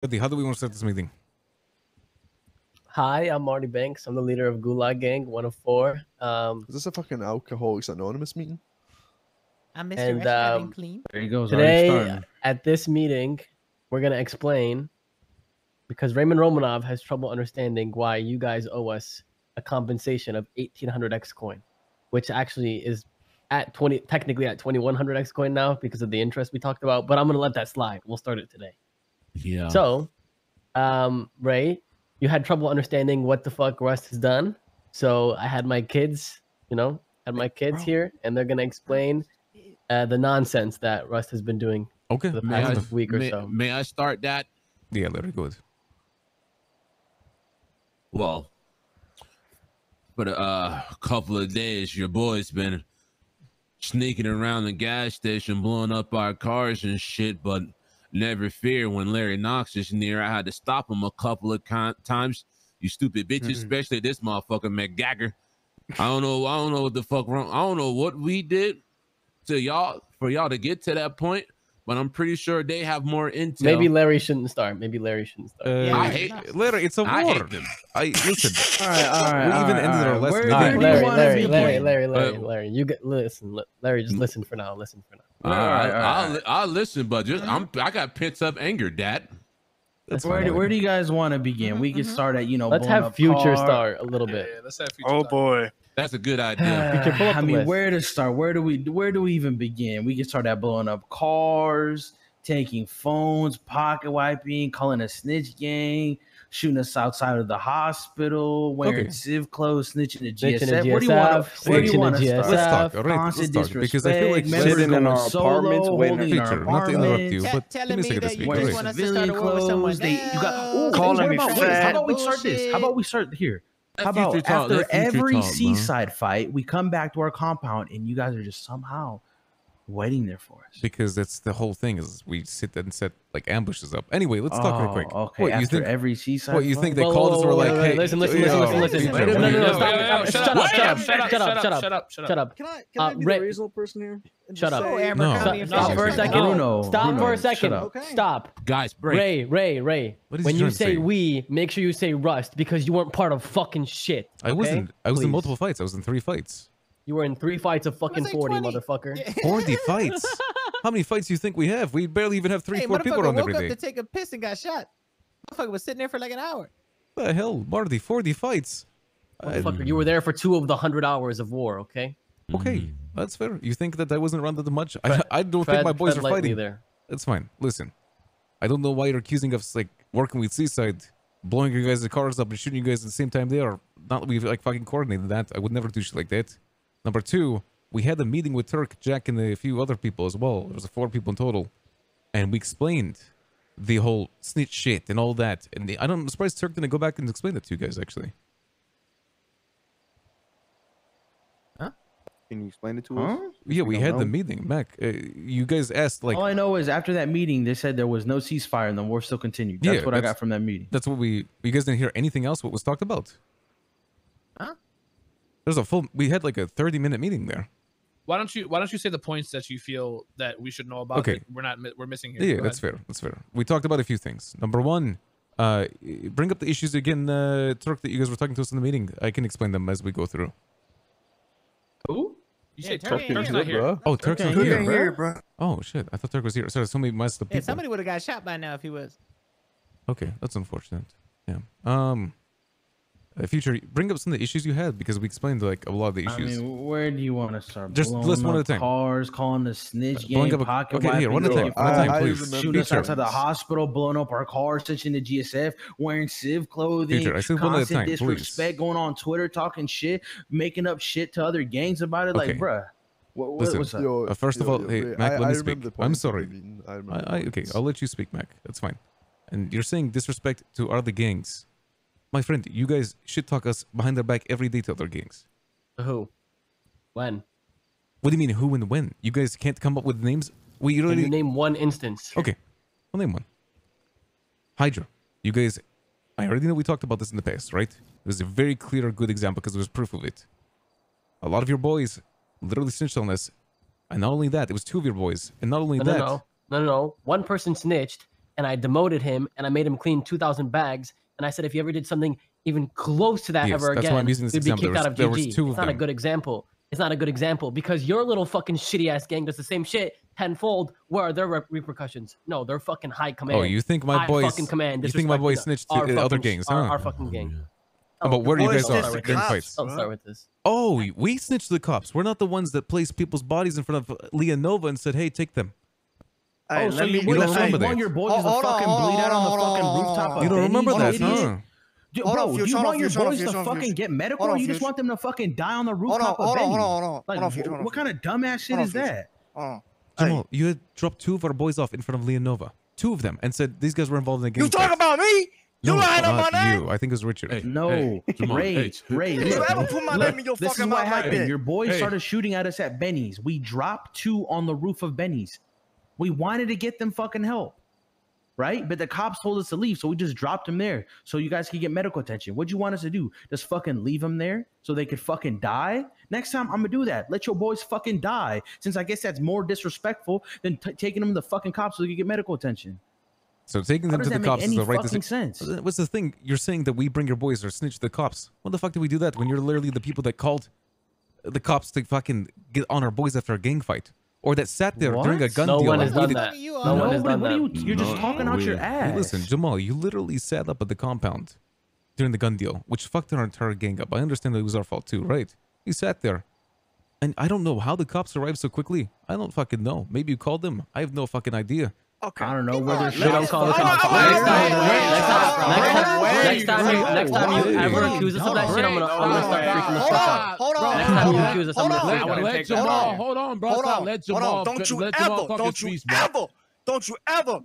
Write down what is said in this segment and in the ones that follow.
Eddie, how do we want to start this meeting? Hi, I'm Marty Banks. I'm the leader of Gulag Gang, 1 of 4. Is this a fucking Alcoholics Anonymous meeting? I'm Mr. And Restaurant Clean. There you go. Today, at this meeting, we're going to explain, because Raymond Romanov has trouble understanding why you guys owe us a compensation of 1,800 X coin, which actually is at technically at 2,100 X coin now because of the interest we talked about, but I'm going to let that slide. We'll start it today. Yeah. So, Ray, you had trouble understanding what the fuck Rust has done. So I had my kids, here, and they're going to explain the nonsense that Rust has been doing for the past week or so. May I start that? Yeah, very good. Well, for a couple of days, your boy's been sneaking around the gas station, blowing up our cars and shit, but never fear, when Larry Knox is near, I had to stop him a couple of times. You stupid bitches, especially this motherfucker McGagger. I don't know what the fuck wrong. I don't know what we did to y'all for y'all to get to that point, but I'm pretty sure they have more intel. Maybe Larry shouldn't start. Yeah, I hate Larry. It's a war. I hate them. Listen. All right. We even ended our last meeting. Larry, you listen. Larry, just listen for now. I'll listen, but just I got pent up anger, Dad. Where do you guys want to begin? We can start at let's have Future start a little bit. Yeah, let's have Future. Oh boy, that's a good idea. I mean, where to start? Where do we even begin? We can start at blowing up cars, taking phones, pocket wiping, calling a snitch gang, shooting us outside of the hospital, wearing civ clothes, snitching the GSF. Where do you want to start? Let's talk. All right, let's talk. Because I feel like sitting in our apartments, Future, not to interrupt you, but give me a second to speak. Wearing civilian clothes. You got calling me fat. How about we start this? How about we start here? How about after every seaside fight, we come back to our compound and you guys are just somehow waiting there for us? Because that's the whole thing, is we sit and set like ambushes up. Anyway, let's talk real quick. Okay, what, after every seaside what, you think they called us or like, hey, listen. No, shut up. Can I be the reasonable person here? Shut up. Stop for a second. Stop for a second. Stop. Guys, break. Ray. When you say we, make sure you say Rust, because you weren't part of fucking shit. I wasn't. I was in multiple fights. I was in 3 fights. You were in 3 fights of fucking 40, motherfucker. 40 fights? How many fights do you think we have? We barely even have 3-4 people around every day. Woke up to take a piss and got shot. Motherfucker was sitting there for like an hour. What the hell, Marty? 40 fights. Motherfucker, you were there for 2 of the 100 hours of war, okay? Okay, that's fair. You think that I wasn't around that much? I don't think my boys are fighting. There. That's fine. Listen, I don't know why you're accusing us like working with Seaside, blowing you guys' cars up and shooting you guys at the same time they are. Not that we've like fucking coordinated that. I would never do shit like that. Number 2, we had a meeting with Turk, Jack, and a few other people as well. There was 4 people in total. And we explained the whole snitch shit and all that. And I'm surprised Turk didn't go back and explain that to you guys, actually. Huh? Can you explain it to us? Yeah, we had the meeting, Mac. You guys asked, like... All I know is after that meeting, they said there was no ceasefire and the war still continued. That's what I got from that meeting. That's what you guys didn't hear anything else what was talked about? Huh? There's we had like a 30-minute meeting there. Why don't you say the points that you feel that we should know about? Okay. We're missing here. Yeah, that's fair. We talked about a few things. Number 1, bring up the issues again, Turk, that you guys were talking to us in the meeting. I can explain them as we go through. Who? You say Turk Turk's not here. Oh, Turk's not here, bro. Oh shit, I thought Turk was here. Sorry, somebody messed the people. Yeah, somebody would have got shot by now if he was. Okay, that's unfortunate. Yeah. Future, bring up some of the issues you had, because we explained like a lot of the issues. I mean, where do you want to start? Just list one at a time. Cars, calling the snitch gang, pocket okay, here, one at a time, please. Shooting us outside the hospital, blowing up our cars, touching the GSF, wearing civ clothing, Future, I said one at a time, disrespect, going on Twitter, talking shit, making up shit to other gangs about it. Like, bruh, what's up? First of all, hey, Mac, let me speak. I'm sorry. Okay, I'll let you speak, Mac. That's fine. And you're saying disrespect to other gangs. My friend, you guys shit talk us behind their back every day to other gangs. Who? When? What do you mean, who and when? You guys can't come up with names? Can you name one instance? Okay, I'll name one. Hydra. You guys, I already know we talked about this in the past, right? It was a very clear, good example because there was proof of it. A lot of your boys literally snitched on us. And not only that, it was 2 of your boys. And not only that... No. One person snitched, and I demoted him, and I made him clean 2,000 bags. And I said, if you ever did something even close to that Yes, ever that's again, why I'm using this you'd be example. kicked out of There was GG. two of It's not a them. good example. It's not a good example because your little fucking shitty ass gang does the same shit tenfold. Where are their repercussions? No, they're fucking high command. Oh, you think my high boys? fucking command. You think my boys disrespecting snitched our to other fucking- gangs, our, huh? our fucking gang. But where do you boys guys snitched are to during cops, fights? Don't start with this. Oh, we snitched to the cops. We're not the ones that placed people's bodies in front of Leonova and said, "Hey, take them." Hey, Oh, so let you me- don't wait, let so remember you want that. your boys to Hold on, fucking hold on, bleed out on the hold on, fucking hold on, rooftop hold of You don't Benny's, remember you that, idiot? huh? Dude, Hold on, bro, Fuchs, do you hold on, want your Fuchs, hold on, boys to Fuchs, hold on, fucking Fuchs. get medical, Hold or on, you just Fuchs. want them to fucking die on the Hold on, rooftop of hold on, Benny's? hold on, hold on, Like, hold on, Fuchs, hold on, what kind of Fuchs. dumbass shit Hold on, is Fuchs. that? Hold on. Jamal, you had dropped 2 of our boys off in front of Leonova. 2 of them, and said these guys were involved in a gang You talking fight. about me? You No, lying on my not name? you. I think it was Richard. Hey, No, hey, Jamal, Ray, hey, Ray, Did you look, ever put my look, name in your this is fucking what mouth like happened. that? Your boys Hey. started shooting at us at Benny's. We dropped 2 on the roof of Benny's. We wanted to get them fucking help, right? But the cops told us to leave, so we just dropped them there so you guys could get medical attention. What'd you want us to do? Just fucking leave them there so they could fucking die? Next time, I'm gonna do that. Let your boys fucking die, since I guess that's more disrespectful than taking them to the fucking cops so they can get medical attention. So taking How them does to the that make cops is any the right fucking decision. sense? What's the thing? You're saying that we bring your boys or snitch to the cops. When the fuck did we do that? When you're literally the people that called the cops to fucking get on our boys after a gang fight, or that sat there during a What? gun No deal. one and has done waited- that. You No are. one has Nobody, done what are that. you? You're just No, talking out your we- ass. Hey, listen, Jamal, you literally sat up at the compound during the gun deal, which fucked our entire gang up. I understand that it was our fault too, right? You sat there. And I don't know how the cops arrived so quickly. I don't fucking know. Maybe you called them. I have no fucking idea. Okay. I don't know whether We don't call the cops. Next time you ever accuse us of that shit, I'm gonna start freaking the fuck out. Hold on. Next time you accuse us, I'm gonna Hold freak on. out. Let Jamal, hold on, bro. Hold on. Let Hold Jamal, on. Don't you let Jamal ever, talk don't his you piece, bro. ever, don't you ever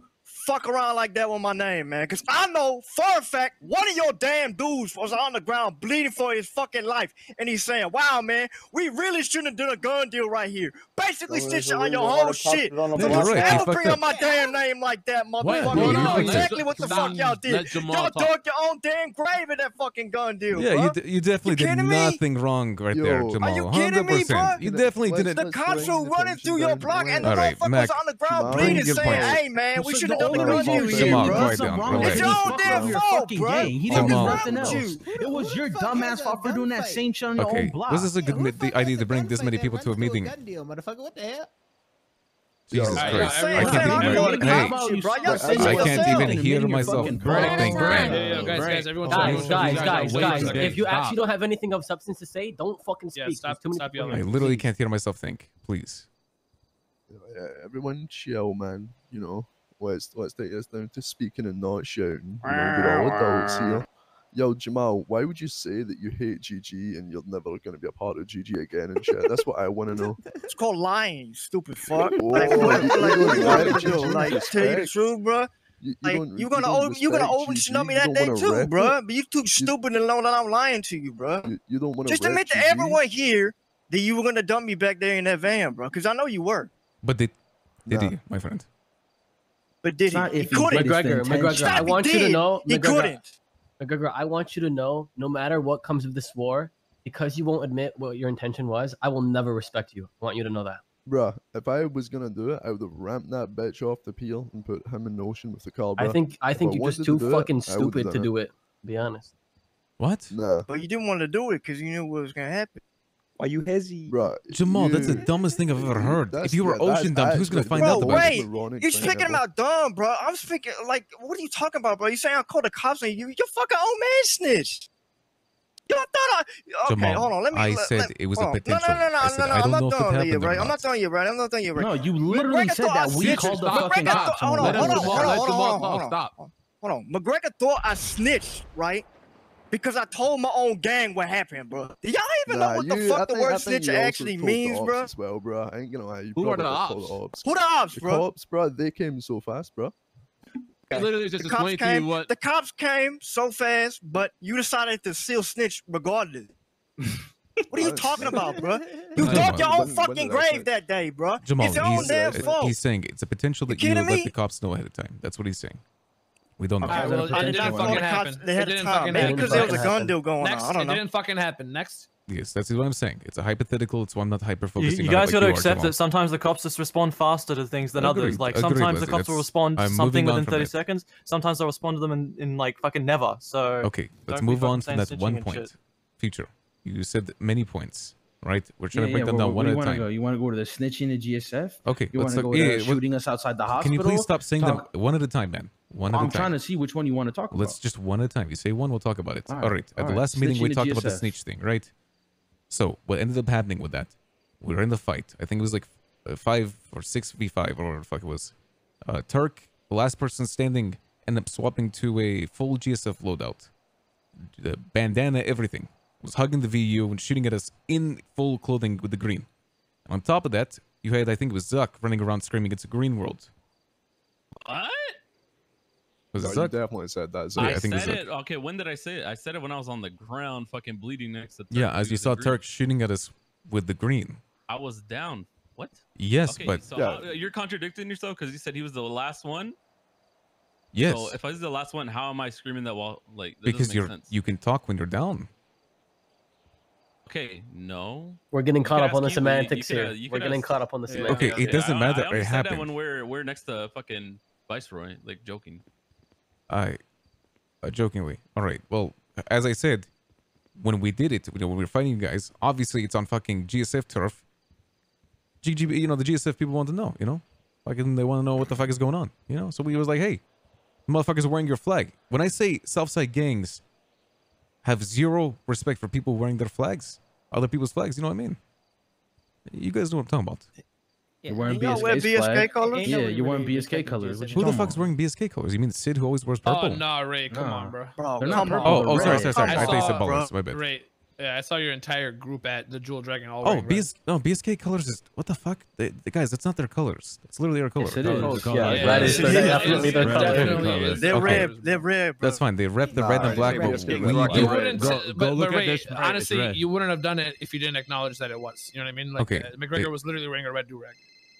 fuck around like that with my name, man. Because I know for a fact one of your damn dudes was on the ground bleeding for his fucking life. And he's saying, wow, man, we really shouldn't have done a gun deal right here. Basically snitching on your whole shit. So Yeah, don't you're you right. ever He bring fucked up up. my damn name like that, Wait, motherfucker. hold You know on. exactly what the fuck y'all did. Let Jamal Y'all talk. dug your own damn grave in that fucking gun deal, Yeah, bro. you definitely You did kidding me? nothing wrong right there, Are Yo. Jamal. you kidding me, 100%. bro? You definitely Let's- didn't. The let's cops bring were the running through your tension block, down. and the All right, motherfucker Mac, was on the ground Jamal, bleeding, bring your saying, point. "Hey, man, we So should have the done the only gun reason deal you here, Jamal, bro." quiet something down, wrong relax. with It's it is your fuck damn up your fault, fucking bro. gang. He Who didn't do Jamal. nothing wrong with else. you? It was your dumbass fault for doing that same shit on your Okay, own block. was this a good Who the fuck idea has to bring this gunfight many that people to a runs meeting? gun deal, motherfucker? What the hell? Jesus Yo, Christ. saying, I man, can't I'm even, going to hey, cop you, bro. Y'all I say I yourself. can't even in hear your myself fucking brain. think right now. Guys, everyone, Guys, wait a second. if you Stop. actually don't have anything of substance to say, don't fucking Yeah, speak. stop- There's too many stop people yelling. I here. literally Please. can't hear myself think. Please. Everyone chill, man. You know, let's take this down to speaking and not shouting. You know, we're all adults here. Yo, Jamal, why would you say that you hate GG and you're never going to be a part of GG again and shit? That's what I want to know. It's called lying, you stupid fuck. Oh, Like, you what don't you like want me to do? GG, Like, tell you the respect. truth, bro. Like, you're gonna always know me that day too, bro. But you too stupid to know that I'm lying to you, bro. You don't want to Just admit to everyone here that you were gonna dump me back there in that van, bro. Because I know you were. But did Nah. he, my friend? But did It's not he? He if he did, couldn't. it's the McGregor, intention. I Stop, he want you to did. know, He couldn't. McGregor, I want you to know, no matter what comes of this war, because you won't admit what your intention was, I will never respect you. I want you to know that. Bruh, if I was gonna do it, I would have ramped that bitch off the peel and put him in the ocean with the car, bruh. I think I you're wanted just to too do it, fucking I would've stupid done to it. do it. To be honest. What? Nah, But you didn't want to do it because you knew what was gonna happen. Why you hezzy? bruh. Jamal, that's the dumbest thing I've ever heard. That's- If you were yeah, that's ocean dumped, who's going to actually find Bro, out about wait. it? Ironic You're thing speaking ever. about dumb, bro. I'm speaking like, what are you talking about, bro? You saying I called the cops on you? Your fucking old man snitched. Yo, I thought okay, Jamal, hold on. Let me. I let- said let- it was a hold on. potential. No. I said, I I'm don't not know if it done happened yet, or right? I'm not. not done yet, right? I'm not done yet, right? No, you literally McGregor said thought that I we snitched. called the McGregor fucking thought- cops. hold on, Let hold on, Jamal hold on, talk. hold on. Stop. Hold on. McGregor thought I snitched, right? Because I told my own gang what happened, bro. Do y'all even know what the fuck the word snitch actually means, bro? As well, bro. I ain't gonna lie. You Who are probably the did call ops? the ops? Who the ops, The bro? cops, bro. They came so fast, bro. He literally just The cops explained to you came. what. The cops came so fast, but you decided to still snitch regardless. What are you I- talking about, bro? You Jamal, dug your own when fucking did I grave say- that day, bro. Jamal, It's your own damn fault. he's saying it's a potential that you kidding let me? the cops know ahead of time. That's what he's saying. We don't know. Well, it I didn't did not fucking call the happen. cops. They had It a didn't time. fucking Maybe happen. because there was a Fucking gun happen. deal going Next, on. I it don't know. didn't fucking happen. Next. Yes, that's what I'm saying. It's a hypothetical. It's why I'm not hyper You, focusing. you on it guys like got to you are, accept Jamal. that sometimes the cops just respond faster to things than Agreed, others. Like agreed, sometimes the Leslie, cops will that's- respond to I'm something moving on within from 30 that. seconds. Sometimes they'll respond to them in like fucking never. So Okay, let's don't be move on fucking from saying that one snitching and point. shit. Future, you said many points, right? We're Yeah, trying to break them down one where at you a want to time. go? You want to go to the snitching the GSF? Okay, You want let's to look. go to Yeah, shooting us outside the can hospital? you please stop saying Talk- them one at a time, man? One at a I'm time. trying to see which one you want to talk about. Let's just one at a time. You say one, we'll talk about it. All All right, right. At all the right. last meeting, we Snitching to talked about the GSF. snitch thing, right? So what ended up happening with that? We were in the fight. I think it was like 5 or 6v5 or whatever the fuck it was. Turk, the last person standing, ended up swapping to a full GSF loadout. The bandana, everything. Was hugging the VU and shooting at us in full clothing with the green. And on top of that, you had, I think it was Zuck, running around screaming, "It's a green world." What? Was No, it you Zuck? definitely said that. Yeah, I I think it was said Zuck. it. Okay, when did I say it? I said it when I was on the ground, fucking bleeding next to. Turk Yeah, as you using saw green. Turk shooting at us with the green. I was down. What? Yes, Okay, but so Yeah. you're contradicting yourself because you said he was the last one. yes, So if I was the last one, how am I screaming that while like that because doesn't make sense? you can talk when you're down. Okay, no. We're getting You caught could up on the ask Keely, you semantics could, here. you We're could getting ask- caught up on the Yeah. semantics. Okay, it doesn't matter. I only It said that happened. when we're next to fucking Viceroy, like joking. I jokingly. All right. Well, as I said, when we did it, when we were fighting you guys, obviously it's on fucking GSF turf. GGB, the GSF people want to know, fucking they want to know what the fuck is going on, So we was like, hey, motherfuckers are wearing your flag. When I say Southside gangs have zero respect for people wearing their flags, other people's flags, you know what I mean? You guys know what I'm talking about. Yeah, You're wearing ain't no- Y'all wear BSK's BSK flag. colors? ain't Yeah, nobody you're wearing really BSK respecting colors. GSF. What you Who the talking fuck's about? wearing BSK colors? You mean Sid who always wears Oh purple? no, Ray, come Nah. on, bro. Bro, They're not come purple, on. Oh, they're sorry. red. I thought you said saw- ballers. My bad. Ray, yeah, I saw your entire group at the Jewel Dragon all Oh, wearing red. BSK colors is what the fuck? The guys, that's not their colors. That's literally our color. Yes, it is. Yeah, Yeah, that is it is. definitely their It color. definitely is. They're Okay. red. They're red, bro. That's fine. They rep the red Nah, and black, it's but red. we It's do. You red. wouldn't, Go but look at Ray, this red, it's honestly, red. you wouldn't have done it if you didn't acknowledge that it was. You know what I mean? Like, Okay, McGregor was literally wearing a red do-rag.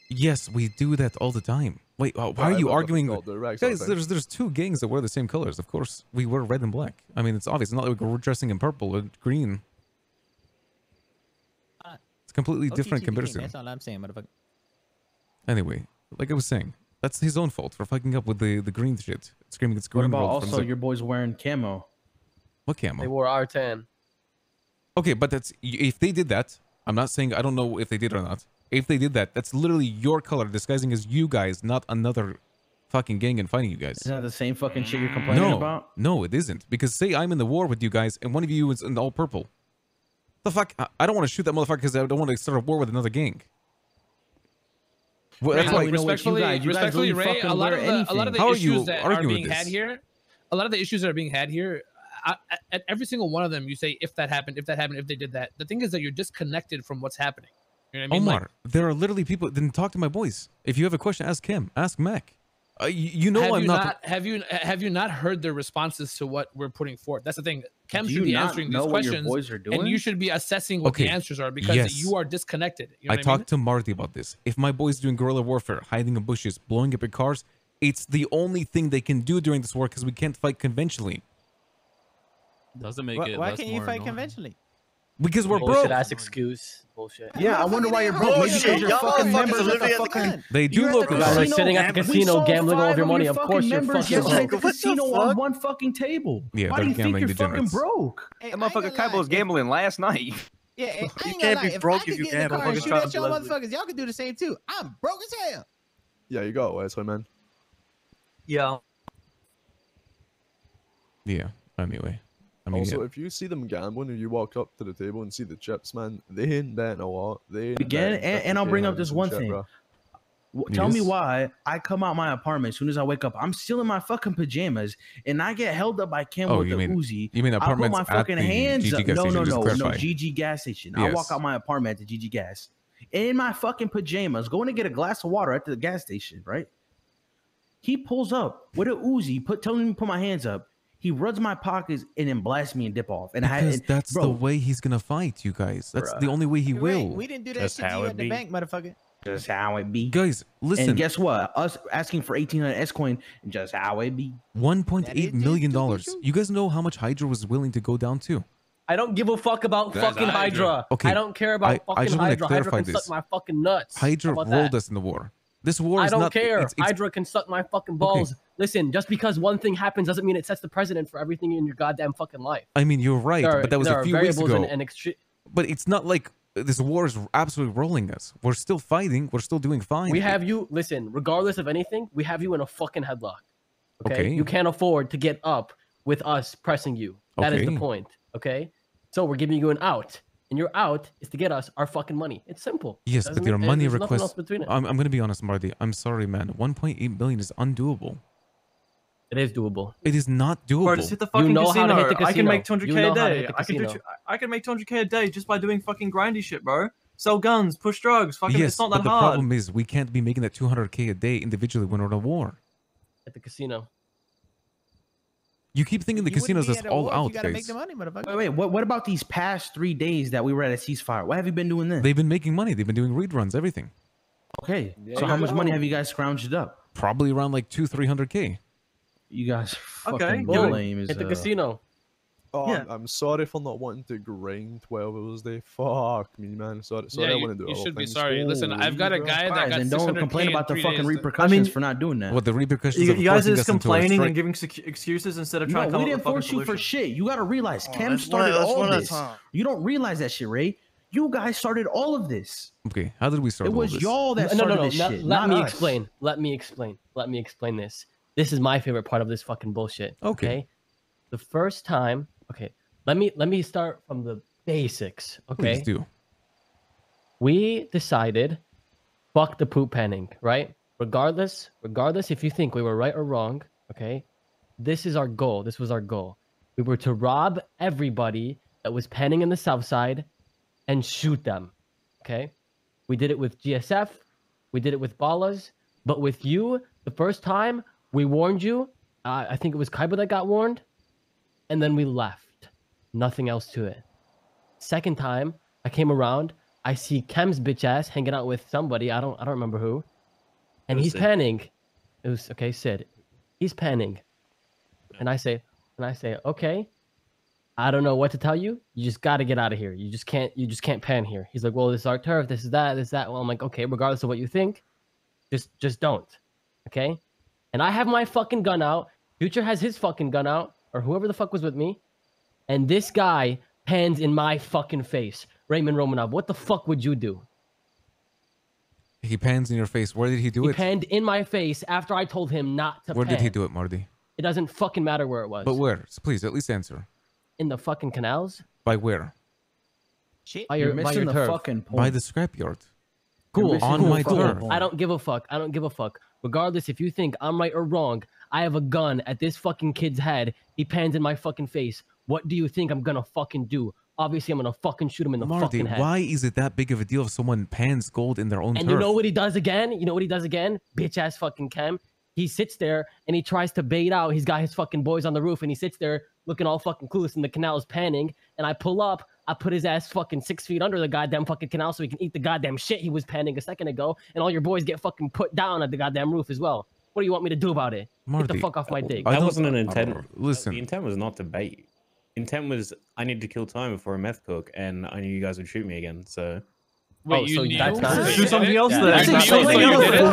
Yes, we do that all the time. Wait, why are Right, you what the arguing? fuck, the rags Guys, are fine. there's two gangs that wear the same colors. Of course, we wear red and black. I mean, it's obvious. It's not like we're dressing in purple or green. It's completely different OTGB, comparison. That's all I'm saying, motherfucker. Anyway, like I was saying, that's his own fault for fucking up with the green shit. Screaming it's What green about world from also the- your boys wearing camo? what They camo? wore R10. Okay, but if they did that, I'm not saying I don't know if they did or not. If they did that, that's literally your color disguising as you guys, not another fucking gang and fighting you guys. Isn't that the same fucking shit you're complaining about? No, it isn't. Because say I'm in the war with you guys and one of you is in all purple. The fuck? I don't want to shoot that motherfucker because I don't want to start a war with another gang. Well, that's How why. we know what you respectfully, guys- you guys respectfully, really Ray, fucking a lot of wear the anything. How are you issues that are arguing with being had this? here, a lot of the issues that are being had here, at every single one of them, you say if that happened, if they did that. The thing is that you're disconnected from what's happening. You know what I mean? Omar, there are literally people. Then talk to my boys. If you have a question, ask him. Ask Mac. You know have I'm you not. have you not heard their responses to what we're putting forth? That's the thing. Chem Do should you be not answering know these what your questions, boys are doing? and you should be assessing what Okay, the answers are because yes. you are disconnected. You know I what I mean? talked to Marty about this. If my boys doing guerrilla warfare, hiding in bushes, blowing up in cars, it's the only thing they can do during this war because we can't fight conventionally. Doesn't make Why, it. why less can't you more fight annoying. conventionally? Because we're Bullshit broke. ass excuse. Bullshit. Yeah, I wonder why you're broke. Maybe Bullshit. because you're Y'all fucking motherfuckers members are of the literally at the fucking. They do You're at look the You guys are casino. sitting at the We casino saw gambling all of 5 your money. your Of fucking course you're members fucking just broke. at the What the casino fuck? on one fucking table. Yeah, Why they're do you think gambling you're fucking degenerates. broke? Hey, That I ain't motherfucker gonna Kaibo was lie. gambling last night. Yeah, I ain't can't gonna be lie. If broke I if could you get in the gamble. car and Motherfuckers shoot trying at to y'all Leslie. motherfuckers, y'all could do the same too. I'm broke as hell. Yeah, you go. That's what, man. Yeah. Yeah. Anyway, I mean, Also, yeah. if you see them gambling and you walk up to the table and see the chips, man, they ain't betting a lot. They ain't Again, betting and I'll 50K bring up hands this and one shit, thing. bro. Tell me Yes. why I come out my apartment as soon as I wake up. I'm still in my fucking pajamas, and I get held up by Ken Oh, with you the mean- Uzi. You mean I put apartments my at fucking the hands GG up. gas No, station? no, Just no, no. clarify. GG gas station. I walk Yes. out my apartment at the GG gas in my fucking pajamas, going to get a glass of water at the gas station. Right? He pulls up with a Uzi, telling me to put my hands up. He runs my pockets and then blasts me and dip off. And Because and, that's bro, the way he's gonna fight you guys. That's the only way he Ray, will. we didn't do that That's shit to how you it at the be. bank, motherfucker. Just how it be. Guys, listen. And guess what? Us asking for 1,800 S coin, just how it be. $1.8 That is million. too, too. You guys know how much Hydra was willing to go down to? I don't give a fuck about That's fucking Hydra. Hydra. Okay, I don't care about I fucking just wanna Hydra. Hydra clarify can this. suck my fucking nuts. Hydra How about rolled that? us in the war. This war I is don't not. care. It's, Hydra can suck my fucking balls. Listen, just because one thing happens doesn't mean it sets the precedent for everything in your goddamn fucking life. I mean, you're right, but that was a few weeks ago. But it's not like this war is absolutely rolling us. We're still fighting. We're still doing fine. We have you. Listen, regardless of anything, we have you in a fucking headlock. Okay. Okay. You can't afford to get up with us pressing you. That is Okay. the point. Okay. So we're giving you an out, and your out is to get us our fucking money. It's simple. Yes, but your money there's nothing else request. between it. I'm gonna be honest, Marty. I'm sorry, man. 1.8 million is undoable. It is doable. It is not doable. Bro, just hit the fucking know how to casino. hit the I can make casino. 200k You know a how to day. hit the I can do. casino. I can make 200k a day just by doing fucking grindy shit, bro. Sell guns, push drugs. Fucking, Yes, it's not but that the hard. problem is we can't be making that 200k a day individually when we're in a war. At the casino. You keep thinking the You wouldn't casinos be is at a all war if out, You gotta make guys. the money, motherfucker. Wait. What about these past 3 days that we were at a ceasefire? What have you been doing then? They've been making money. They've been doing reruns, everything. Okay. Yeah, So how you much know. money have you guys scrounged up? Probably around like 200-300k. You guys are Okay, fucking good. lame as Hit the hell. casino. Oh, Yeah. I'm sorry for not wanting to grind 12 hours a day. Fuck me, man. Sorry, I Yeah, want to do you other should be things. sorry. Listen, I've got a Holy, guy that Alright, got then don't 600K complain in about the 3 fucking days. repercussions for not doing that. What the repercussions You of guys forcing are just us into a complaining strike? and giving excuses instead of No, trying to come we up with didn't a fucking force you for solution. shit. You gotta realize, Cam let's started one all at a this. time. You don't realize that shit, Ray. You guys started all of this. Okay, how did we start It all was this? y'all that No, started no, this no. shit. Let not me us. explain. Let me explain. Let me explain this. This is my favorite part of this fucking bullshit. Okay. The first time. Okay. Let me start from the basics. Please Okay. do. We decided, fuck the poop panning, right? Regardless if you think we were right or wrong, okay? This is our goal. This was our goal. We were to rob everybody that was panning in the south side and shoot them, okay? We did it with GSF. We did it with Ballas. But with you, the first time, we warned you. I think it was Kaiba that got warned. And then we left. Nothing else to it. Second time, I came around. I see Kem's bitch ass hanging out with somebody. I don't remember who. And he's Sid. panning. It was okay, Sid. He's panning. And I say, okay. I don't know what to tell you. You just got to get out of here. You just can't pan here. He's like, well, this is our turf. This is that. Well, I'm like, okay, regardless of what you think, just don't. Okay. And I have my fucking gun out. Future has his fucking gun out, or whoever the fuck was with me. And this guy pans in my fucking face. Raymond Romanov, what the fuck would you do? He pans in your face. Where did he do He it? panned in my face after I told him not to Where pan. did he do it, Marty? It doesn't fucking matter where it was. But where? So please, at least answer. In the fucking canals? By where? Shit. By You're your, by missing your the turf. fucking point. By the scrapyard. Cool. missing On cool, my cool. turf. I don't give a fuck. I don't give a fuck. Regardless if you think I'm right or wrong, I have a gun at this fucking kid's head. He pans in my fucking face. What do you think I'm gonna fucking do? Obviously, I'm gonna fucking shoot him in the Marty, fucking head. why is it that big of a deal if someone pans gold in their own And turf? you know what he does again? Bitch ass fucking Chem. He sits there and he tries to bait out. He's got his fucking boys on the roof and he sits there looking all fucking clueless and the canal is panning. And I pull up, I put his ass fucking 6 feet under the goddamn fucking canal so he can eat the goddamn shit he was panning a second ago. And all your boys get fucking put down at the goddamn roof as well. What do you want me to do about it? Get Marty, the fuck off my dick. I That don't- wasn't an intent. Listen. The intent was not to bait you. Intent was I need to kill time before a meth cook, and I knew you guys would shoot me again. So Wait, Oh, you so knew? that's not- You Do did something it? else Yeah, then. that's Do not- something so you else. did it?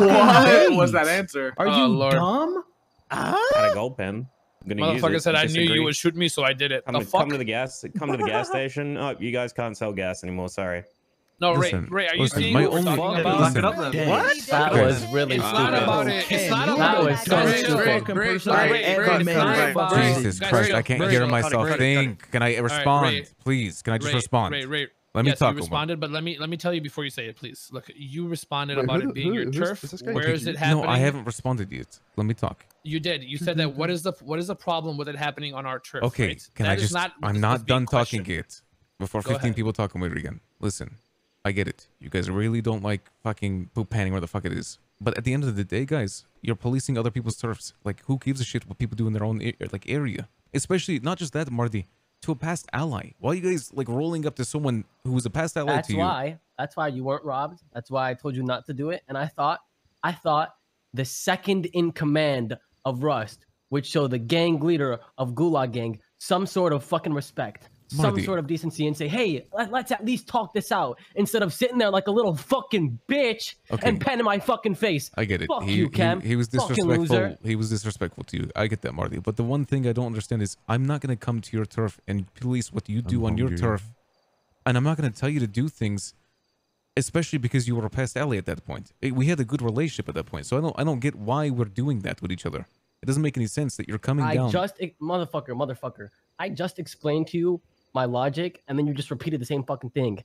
What? was that answer? Are Oh, you Lord. dumb? I had a gold pen. I'm gonna use Motherfucker it. said I knew Disagree. you would shoot me, so I did it. Come The to, fuck? come to the gas station. Oh, you guys can't sell gas anymore. Sorry. No, Listen, Ray, are you listen, seeing my what we're only- talking listen, about? Back it up then. What? That Okay. was really It's stupid. not about it. It's not That about was it. so Ray, stupid. Ray, Fucking Ray, person Ray, I've Ray, ever Ray, met. it's not Fuck about this. it. Jesus Guys, Christ, Ray, I can't Ray, hear Ray, myself cut it, think. Can I respond? Ray. Please, can I just Ray, respond? Ray, Let me yes, talk. you Omar. responded, but let me tell you before you say it, please. Look, you responded Wait, about who- it being your who's turf. this guy? Where Okay, is it No, happening? I haven't responded yet. Let me talk. You did. You said that. What is the problem with it happening on our turf? Okay, right? can That I is just? not what I'm is not being done talking questioned. yet. Before Go 15 ahead. people talk over it again. Listen, I get it. You guys really don't like fucking poop panning where the fuck it is. But at the end of the day, guys, you're policing other people's turfs. Like, who gives a shit what people do in their own area? Especially, not just that, Marty, to a past ally. Why are you guys like rolling up to someone who was a past ally That's to you? That's why you weren't robbed. That's why I told you not to do it. And I thought the second in command of Rust would show the gang leader of Gulag Gang some sort of fucking respect. some Marty. sort of decency and say, hey, let's at least talk this out instead of sitting there like a little fucking bitch and pen in my fucking face. I get it. Fuck you, Cam. He was Fucking disrespectful. loser. He was disrespectful to you. I get that, Marty. But the one thing I don't understand is I'm not going to come to your turf and police what you do on your turf. And I'm not going to tell you to do things, especially because you were a past ally at that point. We had a good relationship at that point. So I don't get why we're doing that with each other. It doesn't make any sense that you're coming down. Motherfucker. I just explained to you my logic, and then you just repeated the same fucking thing.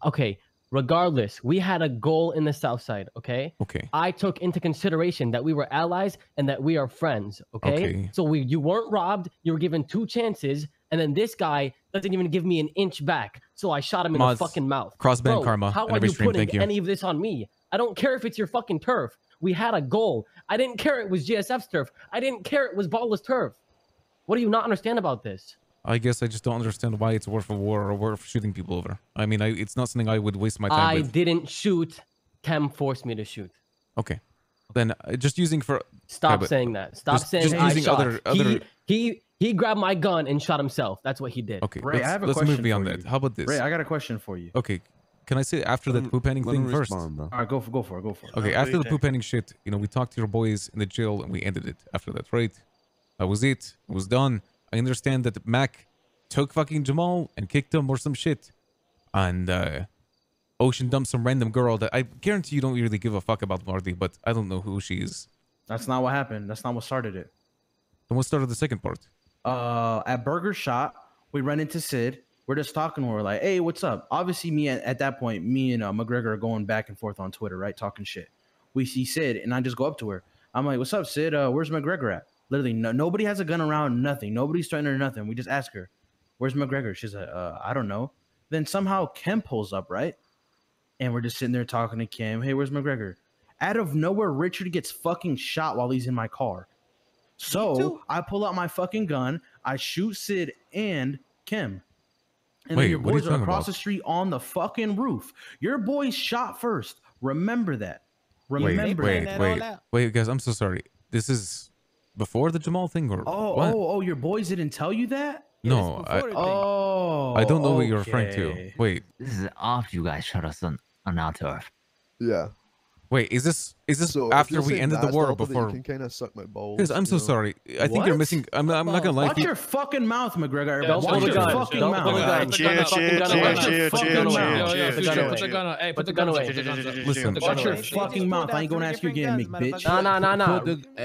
Okay, regardless, we had a goal in the South Side, okay? Okay. I took into consideration that we were allies and that we are friends, okay? So you weren't robbed, you were given 2 chances, and then this guy doesn't even give me an inch back, so I shot him in the fucking mouth. Crossband Bro, karma. How on are every you stream. putting Thank you. any of this on me? I don't care if it's your fucking turf. We had a goal. I didn't care it was GSF's turf. I didn't care it was Ball's turf. What do you not understand about this? I guess I just don't understand why it's worth a war or worth shooting people over. I mean, it's not something I would waste my time I with. didn't shoot. Cam forced me to shoot. Okay. Then just using for... Stop saying that. Stop saying just I using shot. other... He grabbed my gun and shot himself. That's what he did. Okay, Ray, I have a let's question move beyond for that. you. How about this? Ray, I got a question for you. Okay. Can I say after that poo panning thing first? All right, go for it. Okay, after the poo panning shit, you know, we talked to your boys in the jail and we ended it after that, right? That was it. It was done. I understand that Mac took fucking Jamal and kicked him or some shit. And Ocean dumped some random girl that I guarantee you don't really give a fuck about, Marty, but I don't know who she is. That's not what happened. That's not what started it. Then what started the second part? At Burger Shot, we run into Sid. We're just talking. We're like, hey, what's up? Obviously, at that point, me and McGregor are going back and forth on Twitter, right? Talking shit. We see Sid, and I just go up to her. I'm like, what's up, Sid? Where's McGregor at? Literally, nobody has a gun around, nothing. Nobody's threatening her, nothing. We just ask her, where's McGregor? She's like, I don't know. Then somehow Kim pulls up, right? And we're just sitting there talking to Kim. Hey, where's McGregor? Out of nowhere, Richard gets fucking shot while he's in my car. So I pull out my fucking gun. I shoot Sid and Kim. And then your boys are across the street on the fucking roof. Your boys shot first. Remember that. Wait, guys, I'm so sorry. This is before the Jamal thing or what? Your boys didn't tell you that? No, I don't know what you're referring to. Wait. This is after you guys shot us on our turf. Yeah. Wait, is this So after we ended the war or before? You can kind of suck my balls. Because I'm so sorry. I think you're missing. I'm not gonna lie. Watch your fucking mouth, McGregor. Don't Watch pull the your gun. fucking Don't pull the gun. mouth. Listen. Watch your fucking mouth. I ain't gonna ask you again, bitch. Nah.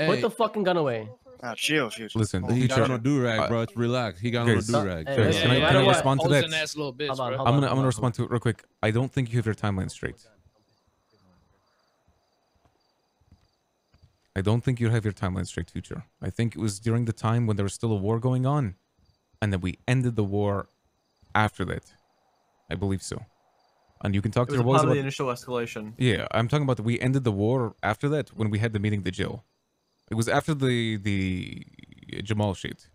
Put the fucking gun away. Chill. Listen, He got on a do-rag, bro. Relax. He got on a do-rag. Can I respond to that? I'm gonna respond to it real quick. I don't think you have your timeline straight. I don't think you have your timeline straight, Future. I think it was during the time when there was still a war going on, and then we ended the war after that. I believe so. And you can talk to your boys about about the initial escalation. Yeah, I'm talking about that we ended the war after that when we had the meeting at the jail. It was after the Jamal shit.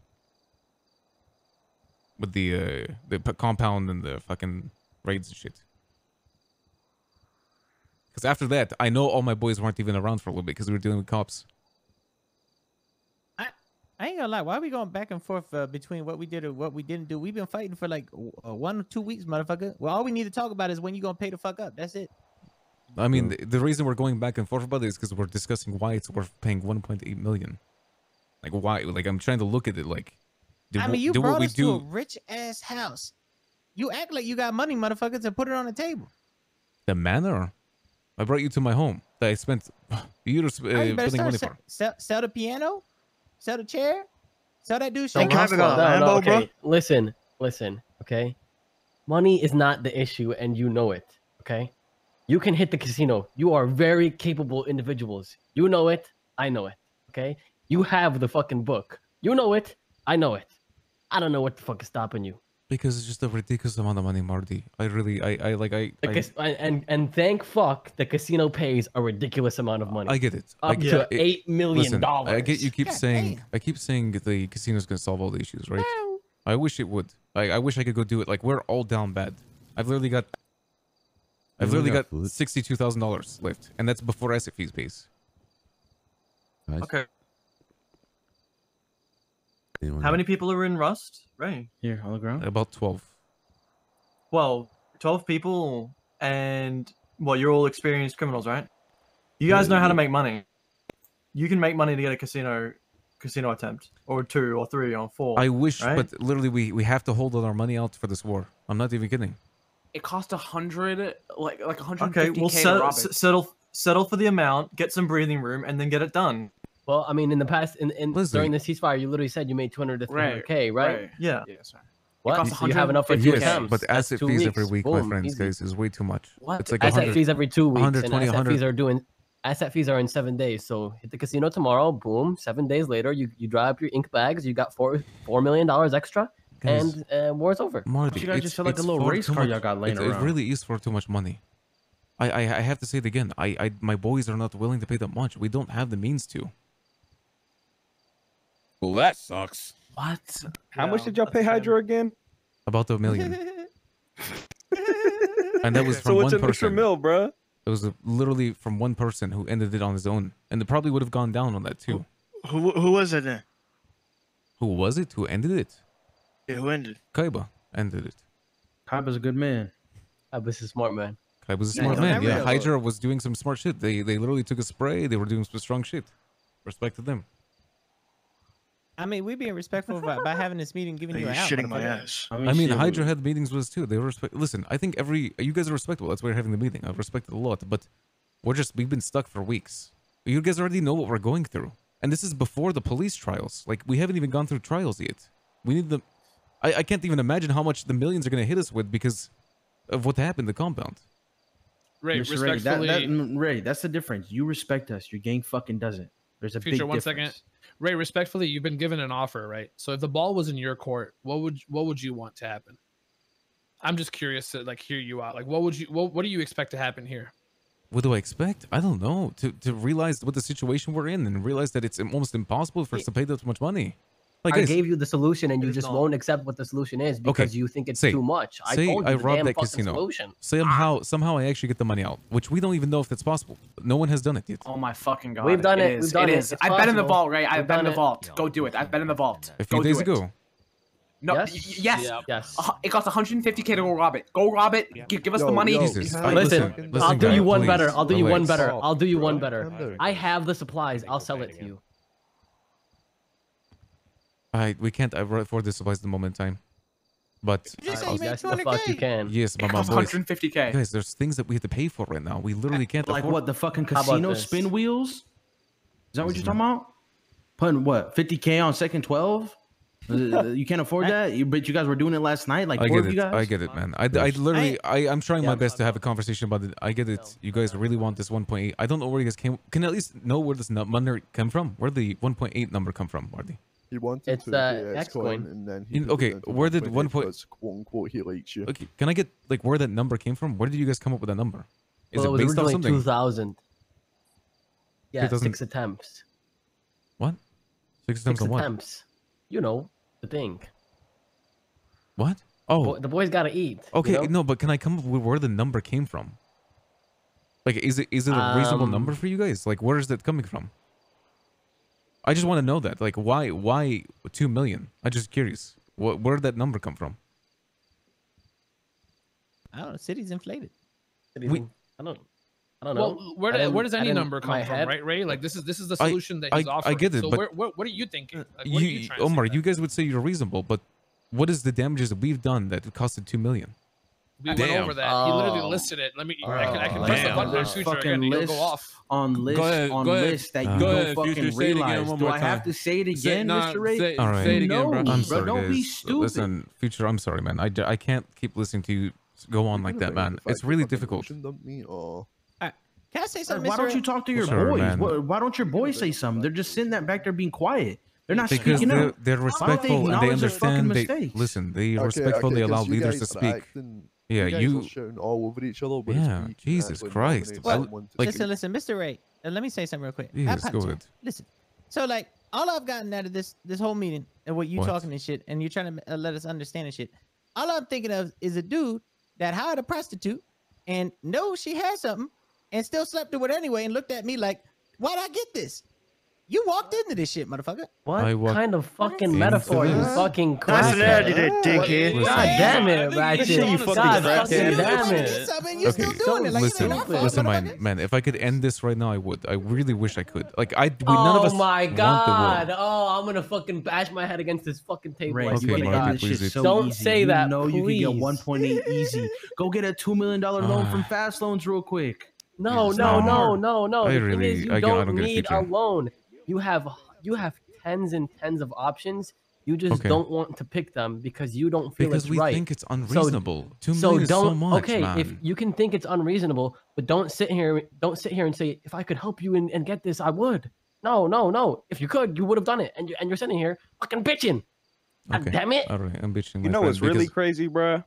With the compound and the fucking raids and shit. Because after that, I know all my boys weren't even around for a little bit because we were dealing with cops. I ain't gonna lie. Why are we going back and forth between what we did and what we didn't do? We've been fighting for like 1 or 2 weeks, motherfucker. Well, all we need to talk about is when you gonna pay the fuck up. That's it. I mean, the reason we're going back and forth about it is because we're discussing why it's worth paying 1.8 million. Like, why? Like, I'm trying to look at it like... You brought us to a rich-ass house. You act like you got money, motherfuckers, and put it on the table. The manor? I brought you to my home that I spent years putting money for. Sell the piano? Sell the chair? Sell that dude? Okay. Listen, okay? Money is not the issue, and you know it, okay? You can hit the casino. You are very capable individuals. You know it. I know it, okay? You have the fucking book. You know it. I know it. I don't know what the fuck is stopping you. Because it's just a ridiculous amount of money, Marty. And thank fuck the casino pays a ridiculous amount of money. I get it. Up to $8 million. Listen, I get you keep saying the casino's gonna solve all the issues, right? I wish it would. I wish I could go do it. Like, we're all down bad. I've literally got $62,000 left, and that's before asset fees pays. Nice. Okay. How many people are in Rust? Right. Here, on the ground. About 12. 12 people, and well, you're all experienced criminals, right? You guys know how to make money. You can make money to get a casino attempt, or 2 or 3 or 4. I wish, right? but literally we have to hold all our money out for this war. I'm not even kidding. It cost 100, like 150K Okay, well, to rob it. settle for the amount, get some breathing room, and then get it done. Well, I mean, in the past, Listen. during the ceasefire, you literally said you made 200 to 300K, right? Yeah. Yeah, sorry. What? costs So you have enough for 2 Yes, attempts. but That's asset 2 fees weeks. every week, my Boom, friends, easy. guys, is way too much. What? It's like Asset 100. fees every 2 weeks, 120, and asset 100. fees are doing. Asset fees are in 7 days. So hit the casino tomorrow. Boom. 7 days later, you dry up your ink bags. You got $4 million extra, Guys, and war's over. Marty, You guys just feel like a it's little far race too car much. y'all got laying It around. really is for too much money. I have to say it again. My boys are not willing to pay that much. We don't have the means to. Well, that sucks. What? How much did y'all pay Hydra again? About $1 million. And that was from So one it's an extra person. mil, bruh. It was literally from one person who ended it on his own, and it probably would have gone down on that too. Who was it then? Who was it? Who ended it? Yeah, who ended? Kaiba ended it. Kaiba's a good man. Kaiba's a smart man. Kaiba's a Yeah, smart he's man. never Yeah, gonna- Hydra was doing some smart shit. They literally took a spray. They were doing some strong shit. Respect to them. I mean, we being respectful by having this meeting, giving you You're an out. shitting my motherfucker. ass. I mean, Hydra had meetings with us too. They were listen. I think you guys are respectable. That's why you're having the meeting. I've respected a lot, but we've been stuck for weeks. You guys already know what we're going through, and this is before the police trials. Like we haven't even gone through trials yet. We need them. I can't even imagine how much the millions are gonna hit us with because of what happened in the compound. Ray, Mr. Ray, respectfully, Ray, that's the difference. You respect us. Your gang fucking doesn't. There's a Future, big one difference. second. Ray, respectfully, you've been given an offer, right? So if the ball was in your court, what would you want to happen? I'm just curious to like hear you out. Like, what do you expect to happen here? What do I expect? I don't know. To realize what the situation we're in and realize that it's almost impossible for us to pay that much money. Like I guys, gave you the solution, and you It's just not. won't accept what the solution is because you think it's say- too much. I say told you I the robbed damn that fucking casino. solution. Somehow I actually get the money out, which we don't even know if that's possible. No one has done it yet. Oh my fucking god. We've done it. is. We've done it it. is. It's I bet in the possible. vault, Ray. I We've bet in done the it. vault. Go do it. I bet in the vault. A few Go days do it. ago. No. Yes. Yes. Yes. It costs 150K to go rob it. Go rob it. Give us the money. Jesus. Listen, Listen, I'll do guy, you one please, better. I'll do you one relax. better. I'll do you one Calm better. down. I have the supplies. I'll sell it to you. We can't afford the supplies at the moment in time. But You just say you made Yes, the fuck you 200K. can. yes, It but my costs boys, 150K. guys, there's things that we have to pay for right now. We literally can't Like afford. what? The fucking How about casino this? spin wheels? Is that what you're talking about? Putting what? 50K on second 12? You can't afford that? But you guys were doing it last night? Like I four get of you it. guys? I get it, man. I literally, I'm trying my best to have a conversation about it. I get it. You guys really want this 1.8. I don't know where you guys can at least know where this number come from. Where did the 1.8 number come from, Marty? He wanted It's, to X X coin, coin. and then he Okay, put it down to where did 1.8 one point- because, quote unquote, he likes you. Okay, can I get like where that number came from? Where did you guys come up with that number? Is Well, it it was based on originally something? 2,000. Yeah, 2000 6 attempts. What? 6 6 attempts on what? attempts. You know, the thing. What? Oh, The boys gotta eat. okay. You know? No, but can I come up with where the number came from? Like, is it a reasonable number for you guys? Like, where is that coming from? I just want to know that. Like, why 2 million? I'm just curious. Where did that number come from? I don't know. City's inflated. We- I don't know. Well, where does any number come from, right, Ray? Like this is the solution that he's offering. I get it, So but what are you thinking? Like, what are you trying to Omar, say you guys would say you're reasonable, but what is the damages that we've done that it costed 2 million? We went over that. He literally listed it. Let me. I can press the button on There's future fucking again. It'll lists go off. on lists ahead, on go ahead. lists that Go you ahead, don't Future, fucking say it again realize. one Do more I have time. to say it again, Mr. Ray? Say All right. it again, bro. No. I'm Bro, sorry, don't be guys. stupid. Listen, Future, I'm sorry, man. I can't keep listening to you go on like that, man. It's really difficult. Me, or... Can I say something, Why Mr. don't Ray? you talk to your Sure, boys? man. Why don't your boys say something? They're just sitting that back there being quiet. They're not Because speaking up. they're respectful and they acknowledge their fucking understand. They mistakes? listen. They Okay, respectful. okay, They allow 'cause you leaders to guys are speak. acting- Yeah, guys you. are shouting all over each other. But Yeah, we Jesus actually Christ. nominate Well, someone to like- speak. Listen, Mr. Ray. Let me say something real quick. Yes, Pat, go ahead. Listen. So like, all I've gotten out of this whole meeting and what you What? talking and shit, and you're trying to let us understand and shit. All I'm thinking of is a dude that hired a prostitute and knows she had something and still slept with her anyway and looked at me like, why'd I get this? You walked into this shit, motherfucker. What I walked kind of fucking into metaphor you this. fucking Personality, crackhead? that dickhead. Listen. God damn it, Ratchet. You fucking God crackhead. fucking damn You it. something, you Okay, still doing it. Like, listen, it ain't my fault, listen, motherfucker. man. If I could end this right now, I would. I really wish I could. Like, none of us Oh my want god. the war. Oh, I'm gonna fucking bash my head against this fucking table. Ray, I Okay, swear to you Marky, God. this please, shit's so Don't easy. say that, You know you can get please. 1.8 easy. Go get a $2 million loan from Fast Loans real quick. No, Jesus, no, man. no, no, no. I The really- thing is, you I don't don't get a need a future. loan. You have tens and tens of options. You just Okay. don't want to pick them because you don't feel Because it's we right. think it's unreasonable. 2 So million is so don't. much, Okay, man. if you can think it's unreasonable, but don't sit here and say, if I could help you and get this, I would. No, no, no. If you could, you would have done it. And you're sitting here fucking bitching. God Okay. damn it. All right, I'm bitching. You my know friend, what's really because- crazy, bruh?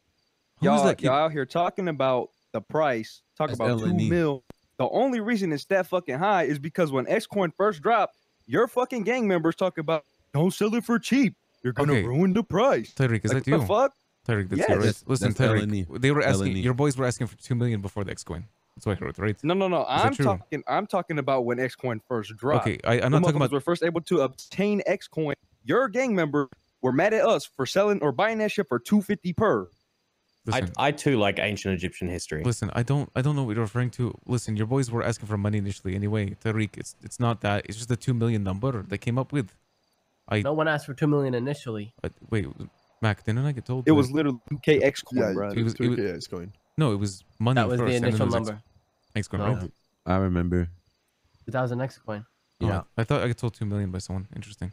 Who is Y'all, that kid? y'all out here talking about the price, talk That's about 2 LNE. mil. The only reason it's that fucking high is because when X-Coin first dropped, your fucking gang members talk about don't sell it for cheap. You're gonna Okay. ruin the price. Tyreek, is Like, that what you? the fuck? Tyreek, that's Yes. you, right? Listen, That's LNE. Tyreek, they were asking, LNE. your boys were asking for 2 million before the X coin. That's what I heard, right? No. that true? I'm talking about when X-Coin first dropped. Okay, I'm The not talking motherfuckers about. were first able to obtain X-Coin. Your gang member were mad at us for selling or buying that shit for $250 per. Listen, I too like ancient Egyptian history. listen, I don't know what you're referring to. Listen, your boys were asking for money initially anyway. Tyreek, it's not that. It's just the 2 million number they came up with. No one asked for 2 million initially. Wait, Mac, didn't I get told? It was literally 2K X-Coin, Yeah, bro. It was- 2K coin. No, it was money That was first. the and then initial it was number. X coin, No. right? I remember. 2000 X coin. Yeah. I thought I got told 2 million by someone. Interesting.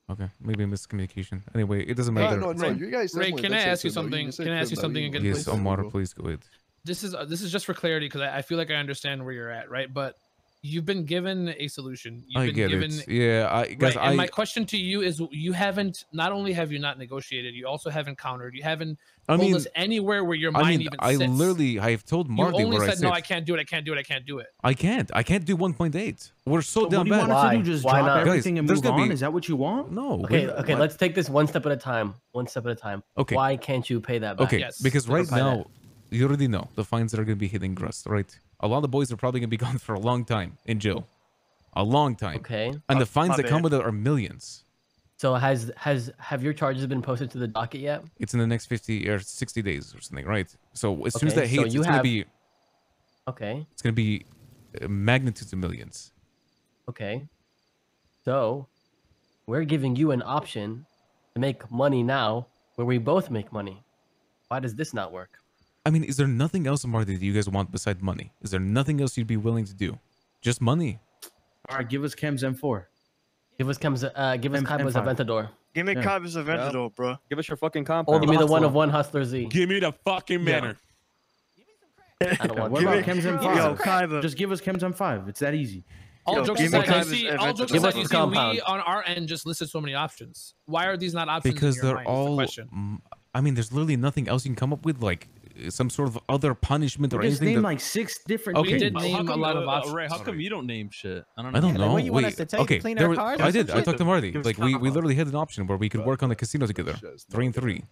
Okay, maybe a miscommunication. Anyway, it doesn't matter. No, you guys Ray, definitely can did I say ask you 2 something? million. said Can I ask you 2 something million. again, Yes, please? Omar, please go ahead. This is just for clarity because I feel like I understand where you're at, right? But you've been given a solution. You've I been get given, it. Yeah, guys, right. And my question to you is: you haven't. Not only have you not negotiated, you also haven't countered. You haven't told us anywhere where your mind even I sits. literally, I've told You Marty only where I said sit. no. I can't do it. I can't do it. I can't do it. I can't do 1.8. We're so What damn do you bad. want us to do? Just Why drop not? everything Guys, and there's move gonna on? be- Is that what you want? No. Okay, we're- okay, what? let's take this one step at a time. One step at a time. Okay. Why can't you pay that back? Okay, Yes. because right Clarify now, you already know the fines that are going to be hitting Rust, right? A lot of the boys are probably going to be gone for a long time in jail. A long time. Okay. And the fines my that come bad. with it are millions. So have your charges been posted to the docket yet? It's in the next 50 or 60 days or something, right? So as soon as Okay, that so hits, you it's going to have- be Okay. magnitudes of millions. Okay. So we're giving you an option to make money now where we both make money. Why does this not work? I mean, is there nothing else, Marty, that you guys want besides money? Is there nothing else you'd be willing to do? Just money. All right, give us Chem's M4. Give us Kaiba's M5. Aventador. Give me Yeah. Kyber's Aventador, bro. Give us your fucking compound. Give me the Hustler. one of one Hustler Z. Give me the fucking manor. I don't want What that. about Chem's Yo, M5? Kyber. Just give us Chem's M5. It's that easy. All Yo, jokes give me aside, you Kyber's see, all Aventador. jokes Give aside, us you the see, we compound. on our end just listed so many options. Why are these not options? Because in your they're mind, is the all... question. I mean, there's literally nothing else you can come up with, like some sort of other punishment or We just anything. named that- like 6 different Okay. We did things. name a lot of options. Ray, how come you don't name shit? I don't I don't Yeah, know. like, what you want us Wait, to tell you to okay. clean there our was- cars or I some did. I shit? talked to Marty. Give us Like we compound. literally had an option where we could work on the casino together, 3 and 3.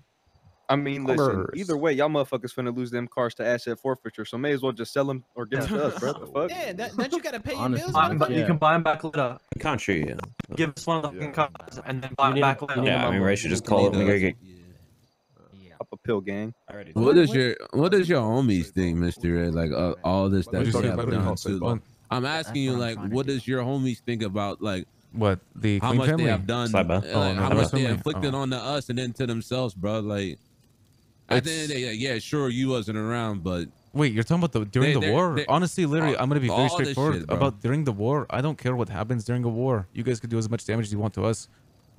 I mean, listen. Commerce. Either way, y'all motherfuckers finna lose them cars to asset forfeiture. So may as well just sell them or give them to us, bro. The fuck? Yeah, don't you gotta pay your Honestly. bills? But you Yeah. can buy them back later. I can't shoot you. Give us one of the fucking cars and then buy You them need back a- later. you need a Yeah, I mean, mumble. Ray should just call it. Need We gotta us. get. Up a pill, gang. Already. What does your homies think, Mr. Red? Like all this that What you are you have talking done about? too. What? I'm asking you, what I'm like, trying to what do. does your homies think about, like, What the how Clean much family? they have done, Cyber. like, Oh, no, how that's much they family. inflicted Oh. onto us and then to themselves, bro? Like, at the end of the day, yeah, sure, you wasn't around, but Wait, you're talking about during the they're- war? they're- Honestly, literally, I'm gonna be very all this straightforward shit, bro. about during the war. I don't care what happens during a war. You guys could do as much damage as you want to us.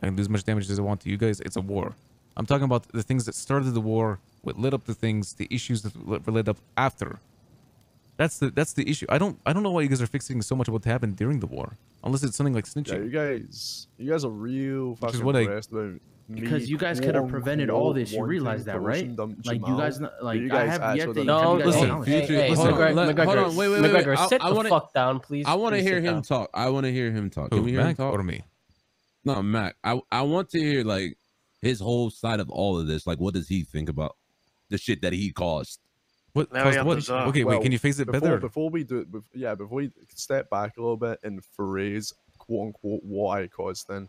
I can do as much damage as I want to you guys. It's a war. I'm talking about the things that started the war, what lit up the things, the issues that were lit up after. That's the issue. I don't know why you guys are fixing so much about what happened during the war, unless it's something like Yeah, snitching. you guys are real Which is fucking what I- impressed about Because me, you guys could have quote, prevented all unquote, this. You wanting realize that, right? promotion, dumb Like you Jamal. guys, like You I guys have yet actually to. done No, have you guys listen. acknowledged Hey, it? hey, Listen, McGregor, hold on, McGregor, wait, McGregor, I sit the wanna- fuck down, please. I want to Please hear sit him down. talk. I want to hear him talk. Who, Can we hear him Mac talk? or me? No, Mac. I want to hear like his whole side of all of this. Like, what does he think about the shit that he caused? What? Now we caused have what? to resolve. Okay, wait. Can you face it better? Before we do it, before we step back a little bit and phrase quote unquote what I caused then,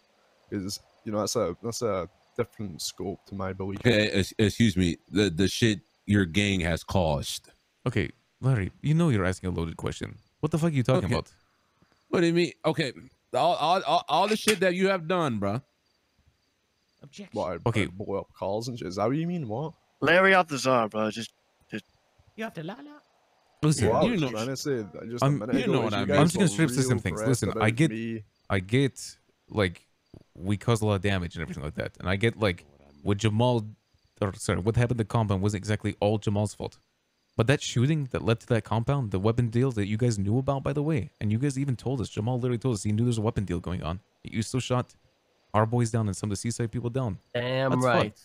because you know that's a different scope to my belief. Okay, excuse me. The shit your gang has caused. Okay, Larry, you know you're asking a loaded question. What the fuck are you talking about? What do you mean? Okay, all the shit that you have done, bro. Objection. What, Okay. blow up cars and shit. Is that what you mean? What? Larry off the czar, bro. Just. You have to lie now. Listen, Well, I you was know- trying to say just a I'm- minute you ago know is what I you mean. guys I'm just gonna were strip real some things. pressed Listen, about I get like we caused a lot of damage and everything like that, and I get like what Jamal, or sorry, what happened to the compound wasn't exactly all Jamal's fault, but that shooting that led to that compound, the weapon deal that you guys knew about, by the way, and you guys even told us, Jamal literally told us he knew there's a weapon deal going on. You still shot our boys down and some of the seaside people down. Damn That's right. fucked.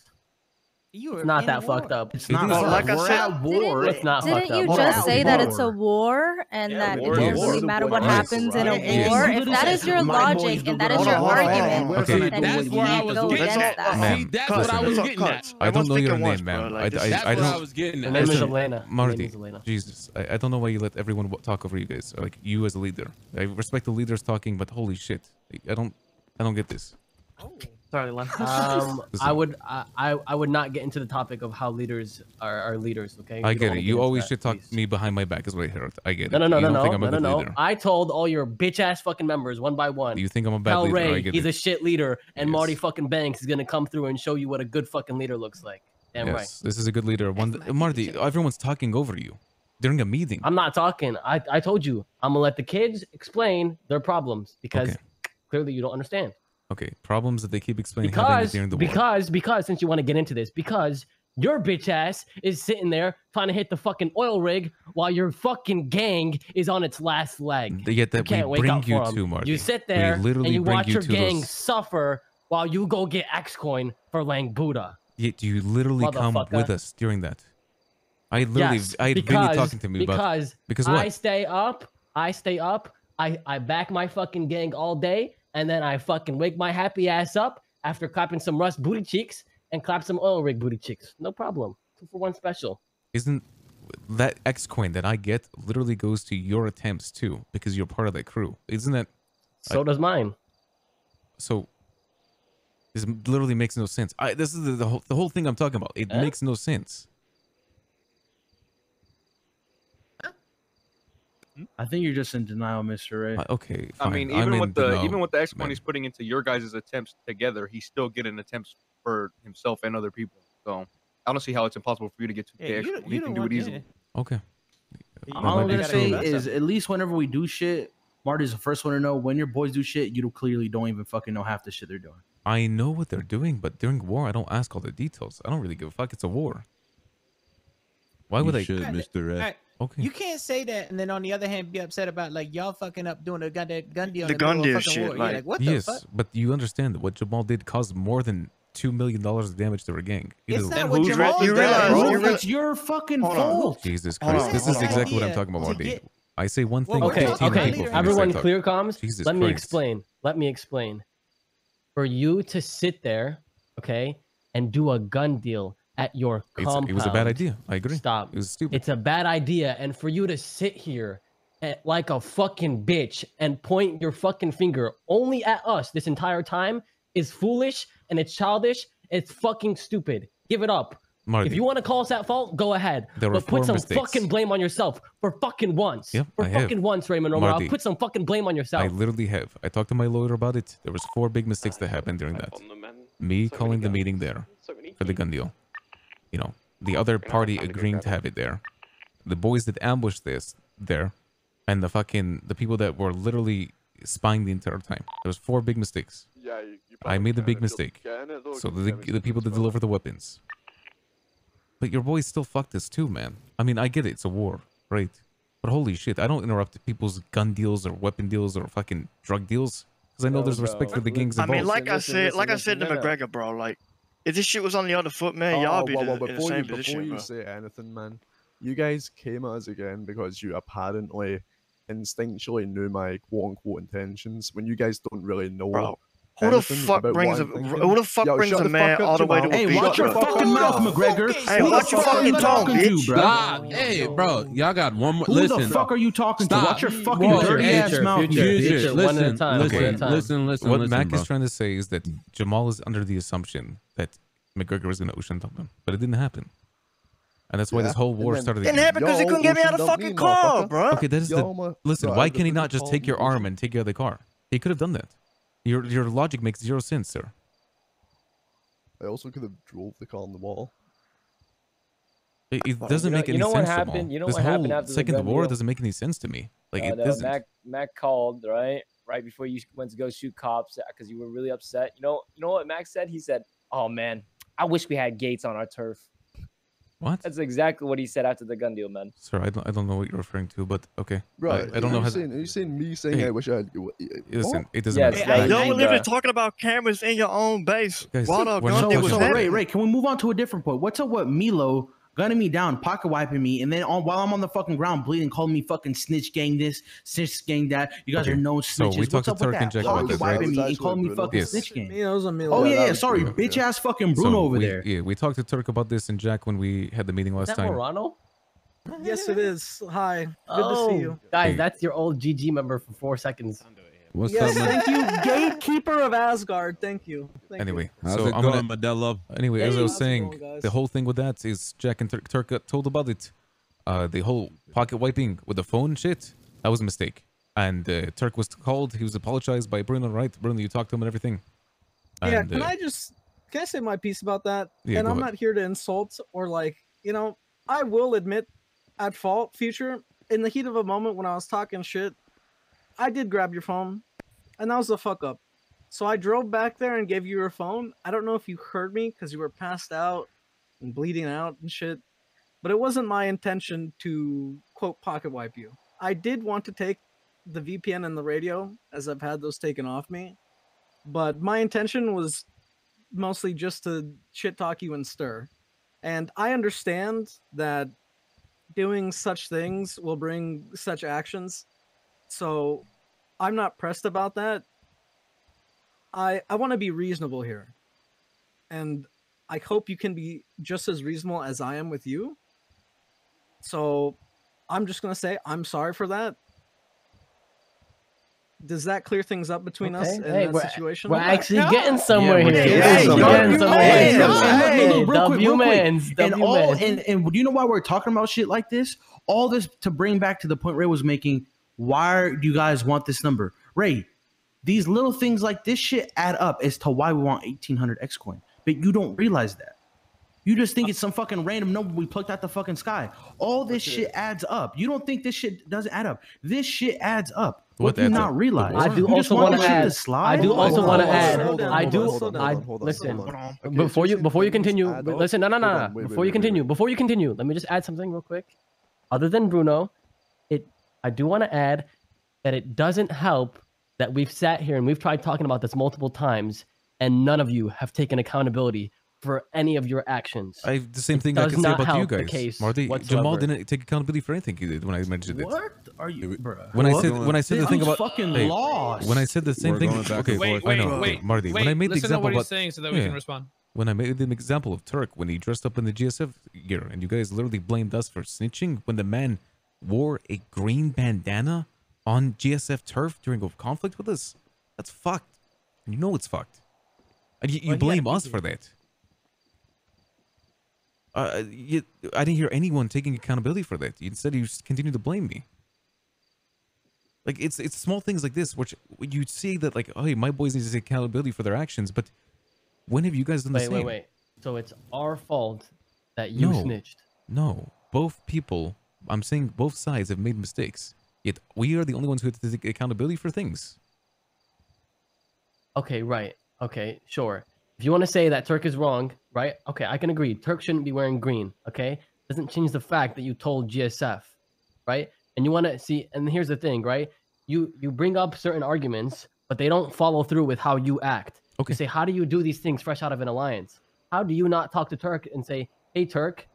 You It's are not in that war. fucked up. It's You not. think it's Fucked. like I We're said- at war. It's not Didn't fucked you up. just say that war. it's a war and that it war doesn't is. really matter what Yes. happens in a Yes. war? Yes. If that is your My boys logic do and that good is on your the war. argument, We're Okay, gonna do then that's what where we I can't was go getting against at. that. Ma'am, See, that's what I was listen. getting at. I don't know your Once, name, bro. ma'am. Like, this- That's I what I don't. was getting Her at. name is Listen, Elena. Her name Marty, is Elena. Jesus, I don't know why you let everyone talk over you guys. Like you as a leader, I respect the leaders talking, but holy shit, I don't get this. Sorry, Len. I would not get into the topic of how leaders are leaders. Okay. I We don't get wanna it. You into always that, should talk please. me behind my back, is what I heard. I get it. No. You don't think I'm a good leader. I told all your bitch ass fucking members one by one. You think I'm a bad Hell leader? I Ray, get he's it. a shit leader, and Yes. Marty fucking Banks is gonna come through and show you what a good fucking leader looks like. Damn right. Yes, this is a good leader. Marty, everyone's talking over you during a meeting. I'm not talking. I told you I'm gonna let the kids explain their problems because Okay. clearly you don't understand. Okay, problems that they keep explaining having during the war. Because since you want to get into this, because your bitch ass is sitting there trying to hit the fucking oil rig while your fucking gang is on its last leg. Yet that can't we wake bring up you for 'em. to, Marty. You sit We there literally and you bring watch you your to gang those- suffer while you go get X coin for Lang Buddha. Yet you literally come Motherfucker. with us during that. I literally, Yes, I had Vinny talking to me about because I what? stay up. I back my fucking gang all day, and then I fucking wake my happy ass up after clapping some Rust booty cheeks and clap some oil rig booty cheeks. No problem. 2-for-1 special. Isn't that X coin that I get literally goes to your attempts too because you're part of that crew? Isn't that? So does mine. So this literally makes no sense. This is the whole thing I'm talking about. It makes no sense. I think you're just in denial, Mr. Ray. Okay, I fine. mean, I'm even in with the denial, X coin man. he's putting into your guys' attempts together, he's still getting attempts for himself and other people. So I don't see how it's impossible for you to get to the extra. You can do it easily. Okay. All I'm gonna Maybe say true. is, at least whenever we do shit, Marty's the first one to know. When your boys do shit, you clearly don't even fucking know half the shit they're doing. I know what they're doing, but during war, I don't ask all the details. I don't really give a fuck. It's a war. Why would I? should, Mr. Red. Alright, Okay. You can't say that and then on the other hand be upset about like y'all fucking up doing that gun deal. The in gun middle of deal fucking shit, war. Yeah, like- like what Yes, the fuck? but you understand that what Jamal did caused more than $2 million of damage to our gang. It's Either- not what Jamal you did. realize- Bro, you realize- it's your fucking Hold on. fault. Jesus Hold Christ, on, this hold is on. exactly what I'm Idea talking about, to Marty. get- I say one thing. Well, Okay, 15 okay. people from Everyone this clear comms? Jesus Let me Christ. explain. Let me explain. For you to sit there, okay, and do a gun deal at your compound. It was a bad idea. I agree. Stop. It was stupid. It's a bad idea. And for you to sit here like a fucking bitch and point your fucking finger only at us this entire time is foolish and it's childish. It's fucking stupid. Give it up. Marty, If you want to call us at fault, go ahead. There were But put 4 some mistakes. fucking blame on yourself for fucking once. Yep, for I have. fucking once, Raymond Romanov. Marty, Put some fucking blame on yourself. I literally have. I talked to my lawyer about it. There was 4 big mistakes that happened during that. Me calling the meeting there for the gun deal. You know, the other party agreeing to have it there. The boys that ambushed this there, and the people that were literally spying the entire time. There was 4 big mistakes. I made the big mistake. So the people that deliver the weapons. But your boys still fucked us too, man. I mean, I get it. It's a war, right? But holy shit, I don't interrupt people's gun deals or weapon deals or fucking drug deals. Because I know there's respect for the gangs I involved. mean, like I said to McGregor, bro, like, if this shit was on the other foot, man, y'all be in the same before position, you bro. say anything, man, you guys came at us again because you apparently instinctually knew my quote-unquote intentions when you guys don't really know Bro, Who the anything fuck about brings what a I'm thinking. who the fuck Yo, brings shut a the man fuck up, all the way to Jamal. a Hey, watch your fucking mouth, McGregor. Hey, Who watch the your fuck are fucking you tongue, talking to, bitch. bro? Stop. Hey, bro, y'all got one more. Who Listen. the fuck are you talking to? Stop. Watch your fucking Bro, dirty hey, ass mouth, you Future, bitch. one at a listen, time, listen, one at a time. listen, What listen, Mac bro. is trying to say is that Jamal is under the assumption that McGregor was going to ocean dump him, but it didn't happen. And that's why this whole war started. Didn't happen because he couldn't get me out of the fucking car, bro. Okay, that is the listen. Why can he not just take your arm and take you out of the car? He could have done that. Your logic makes zero sense, sir. I also could have drove the car on the wall. It doesn't make any sense. Jamal. You know this what happened whole after the second gun war deal? doesn't make any sense to me. Like it No, doesn't. Mac called right before you went to go shoot cops because you were really upset. You know what Mac said? He said, "Oh man, I wish we had gates on our turf." What? That's exactly what he said after the gun deal, man. Sir, I don't know what you're referring to, but okay. Right. I don't know how. Are you saying me saying Hey, I wish I had... Listen, it doesn't Yes, matter. Yo, we're literally talking about cameras in your own base. Guys, While the we're gun not deal talking was about happening. Ray, can we move on to a different point? What's up with Milo gunning me down, pocket wiping me, and then while I'm on the fucking ground bleeding, calling me fucking snitch gang this, snitch gang that. You guys are known so snitches. we talked What's to up with Turk and that? Jack about Pocket this, right? wiping me and calling me fucking Yes. snitch gang. Milo's a Milo. Oh yeah, sorry, bitch ass fucking Bruno over we, there. Yeah, we talked to Turk about this and Jack when we had the meeting last Is that time. Morano? Yes, it is. Hi. Good to see you. Guys, that's your old GG member for 4 seconds. What's Yes, up, man? thank you, gatekeeper of Asgard. Thank you. Thank Anyway, How's so it I'm going, gonna, Modelo? Anyway, as I was How's it saying, going, guys? the whole thing with that is Jack and Turk got told about it. The whole pocket wiping with the phone shit, that was a mistake. And Turk was called. He was apologized by Bruno, right? Bruno, you talked to him and everything. Yeah, And, can I say my piece about that? Yeah, And go I'm ahead. not here to insult or I will admit at fault, Future. In the heat of a moment when I was talking shit, I did grab your phone, and that was a fuck up. So I drove back there and gave you your phone. I don't know if you heard me because you were passed out and bleeding out and shit, but it wasn't my intention to quote pocket wipe you. I did want to take the VPN and the radio as I've had those taken off me, but my intention was mostly just to shit talk you and stir. And I understand that doing such things will bring such actions, so I'm not pressed about that. I want to be reasonable here, and I hope you can be just as reasonable as I am with you. So I'm just gonna say I'm sorry for that. Does that clear things up between us in that situation? We're actually getting somewhere here. Hey, We're getting somewhere. real quick. And W-mans. and do you know why we're talking about shit like this? All this to bring back to the point Ray was making. Why do you guys want this number? Ray, these little things like this shit add up as to why we want 1800 X coin. But you don't realize that. You just think it's some fucking random number we plucked out the fucking sky. All this shit adds up. You don't think this shit doesn't add up. This shit adds up. What do you not realize? I do You just also want this to shit add. slide? I do also want to add. Hold on. Listen. Okay, Before so you continue, add up. listen. No. Hold on, wait, Before you continue, let me just add something real quick. Other than Bruno, I do want to add that it doesn't help that we've sat here and we've tried talking about this multiple times, and none of you have taken accountability for any of your actions. The same thing I does can say not about you help the guys. case Marty, whatsoever. Jamal didn't take accountability for anything he did when I mentioned it. What are you, bro? When I said the thing about fucking hey, lost. when I said the same We're thing, going back okay, and forth. I know, Marty. When I made the listen to example what he's about saying so that we can respond. When I made the example of Turk when he dressed up in the GSF gear, and you guys literally blamed us for snitching when the man wore a green bandana on GSF turf during a conflict with us. That's fucked. And you know it's fucked. And you blame us for that. I didn't hear anyone taking accountability for that. Instead, you just continue to blame me. Like it's small things like this, which you see that like, oh, hey, my boys need to take accountability for their actions, but when have you guys done the same? Wait. So it's our fault that you snitched. No, both people. I'm saying both sides have made mistakes. Yet we are the only ones who have to take accountability for things. Okay, right. Okay, sure. If you want to say that Turk is wrong, right? Okay, I can agree. Turk shouldn't be wearing green, okay? Doesn't change the fact that you told GSF, right? And you want to see, and here's the thing, right? You bring up certain arguments, but they don't follow through with how you act. Okay. You say, how do you do these things fresh out of an alliance? How do you not talk to Turk and say, hey, Turk,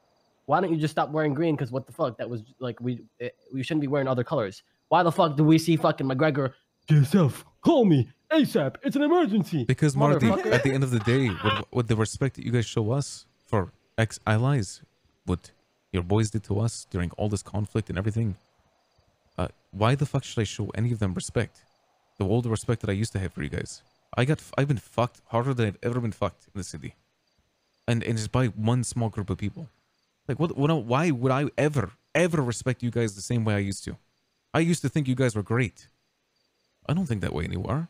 why don't you just stop wearing green? Because what the fuck? That was like, we shouldn't be wearing other colors. Why the fuck do we see fucking McGregor, GSF, call me, ASAP. It's an emergency. Because Marty, Motherfucker. at the end of the day, with the respect that you guys show us for ex-allies, what your boys did to us during all this conflict and everything, why the fuck should I show any of them respect? All the respect that I used to have for you guys. I've been fucked harder than I've ever been fucked in the city. And it's by one small group of people. Like, why would I ever respect you guys the same way I used to? I used to think you guys were great. I don't think that way anymore.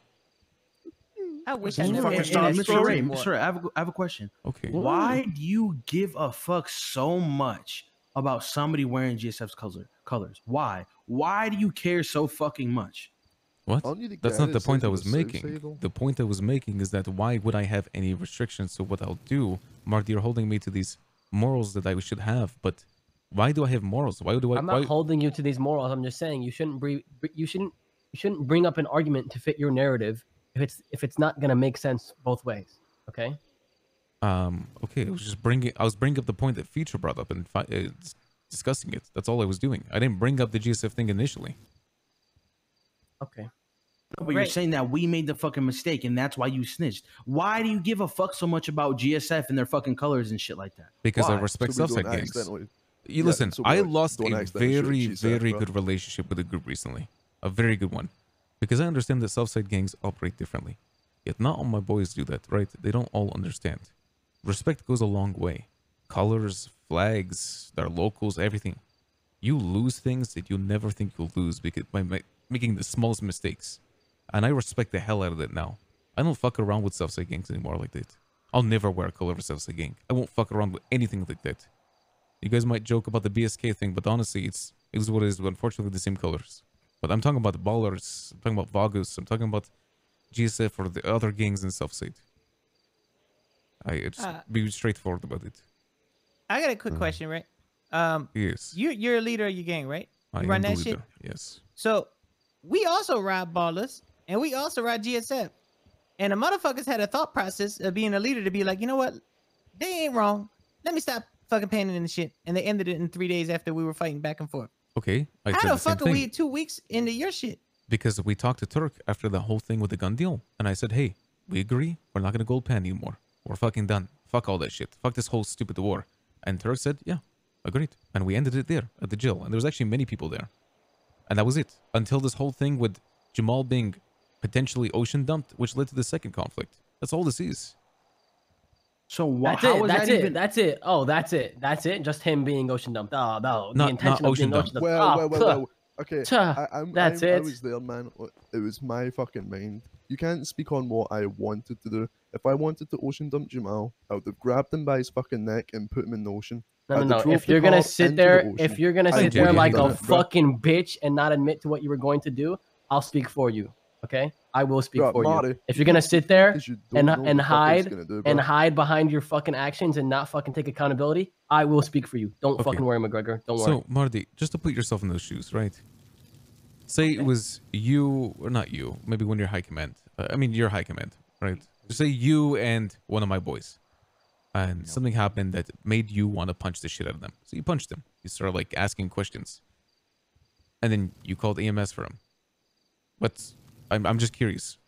I wish I Mr. never Mr. Ray, Mr. Ray, I have a question. Okay. Why do you give a fuck so much about somebody wearing GSF's colors? Why? Why do you care so fucking much? What? That's not the point I was making. The point I was making is that why would I have any restrictions to what I'll do? Marty, you're holding me to these morals that I should have, but why do I have morals? Why do I? I'm not holding you to these morals. I'm just saying you shouldn't bring up an argument to fit your narrative if it's not gonna make sense both ways. Okay. Okay. I was bringing up the point that Feature brought up and discussing it. That's all I was doing. I didn't bring up the GSF thing initially. Okay. But you're saying that we made the fucking mistake and that's why you snitched. Why do you give a fuck so much about GSF and their fucking colors and shit like that? Because why? I respect Southside gangs. You listen, I lost a very good relationship with a group recently. A very good one. Because I understand that Southside gangs operate differently. Yet not all my boys do that, right? They don't all understand. Respect goes a long way. Colors, flags, their locals, everything. You lose things that you never think you'll lose because by making the smallest mistakes. And I respect the hell out of it now. I don't fuck around with Southside gangs anymore like that. I'll never wear a color of a Southside gang. I won't fuck around with anything like that. You guys might joke about the BSK thing, but honestly, it is what it is. Unfortunately, the same colors. But I'm talking about the Ballers. I'm talking about Vagus. I'm talking about GSF or the other gangs in Southside. Be straightforward about it. I got a quick question, right? Yes. You're a leader of your gang, right? You I run am that the shit? leader. Yes. So we also ride Ballers and we also ride GSF. And the motherfuckers had a thought process of being a leader to be like, you know what? They ain't wrong. Let me stop fucking paying in the shit. And they ended it in 3 days after we were fighting back and forth. Okay. I How said the the same fuck are thing. we 2 weeks into your shit? Because we talked to Turk after the whole thing with the gun deal. And I said, hey, we agree. We're not going to gold pan anymore. We're fucking done. Fuck all that shit. Fuck this whole stupid war. And Turk said, yeah, agreed. And we ended it there at the jail. And there was actually many people there. And that was it. Until this whole thing with Jamal being potentially ocean dumped, which led to the second conflict. That's all this is. So That's it. Oh, that's it. Just him being ocean dumped. Oh, no. The intention of being ocean dumped. Well. Okay, That's I it. was there, man. It was my fucking mind. You can't speak on what I wanted to do. If I wanted to ocean dump Jamal, I would have grabbed him by his fucking neck and put him in the ocean. No. If you're gonna sit there, like a fucking bitch and not admit to what you were going to do, I'll speak for you. Okay, I will speak for you. If you're gonna sit there and hide behind your fucking actions and not fucking take accountability, I will speak for you. Don't fucking worry, McGregor. Don't worry. So, Marty, just to put yourself in those shoes, right? Say it was you, or not you, maybe when you're high command. I mean, you're high command, right? Say you and one of my boys. And something happened that made you want to punch the shit out of them. So you punched him. You started like asking questions. And then you called EMS for him. But I'm just curious.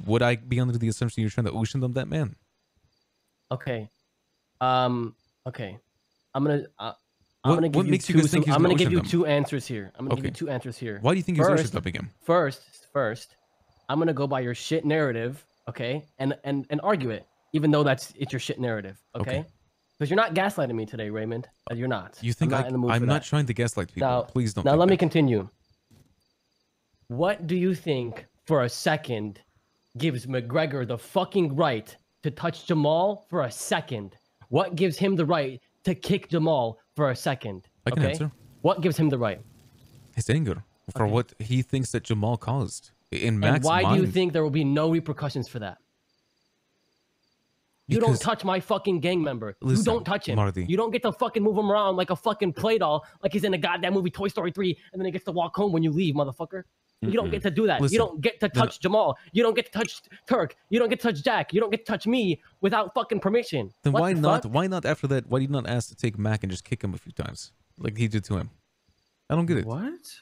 Would I be under the assumption you're trying to ocean dump that man? Okay. Okay. I'm gonna give you two answers here. I'm gonna give you two answers here. Why do you think he's ocean dumping him? First, I'm gonna go by your shit narrative, okay, and argue it, even though it's your shit narrative, okay? Because you're not gaslighting me today, Raymond. You're not. You think I'm not trying to gaslight people? Now, please don't. Now let me continue. What do you think, for a second, gives McGregor the fucking right to touch Jamal for a second? What gives him the right to kick Jamal for a second? I can answer. What gives him the right? His anger for what he thinks that Jamal caused. In Mac's and why mind, do you think there will be no repercussions for that? You don't touch my fucking gang member. You don't touch him. Marty. You don't get to fucking move him around like a fucking play doll, like he's in a goddamn movie Toy Story 3, and then he gets to walk home when you leave, motherfucker. You don't get to do that. Listen, you don't get to touch Jamal. You don't get to touch Turk. You don't get to touch Jack. You don't get to touch me without fucking permission. Then What why the not? fuck? Why not after that? Why did you not ask to take Mac and just kick him a few times, like he did to him? I don't get it. What?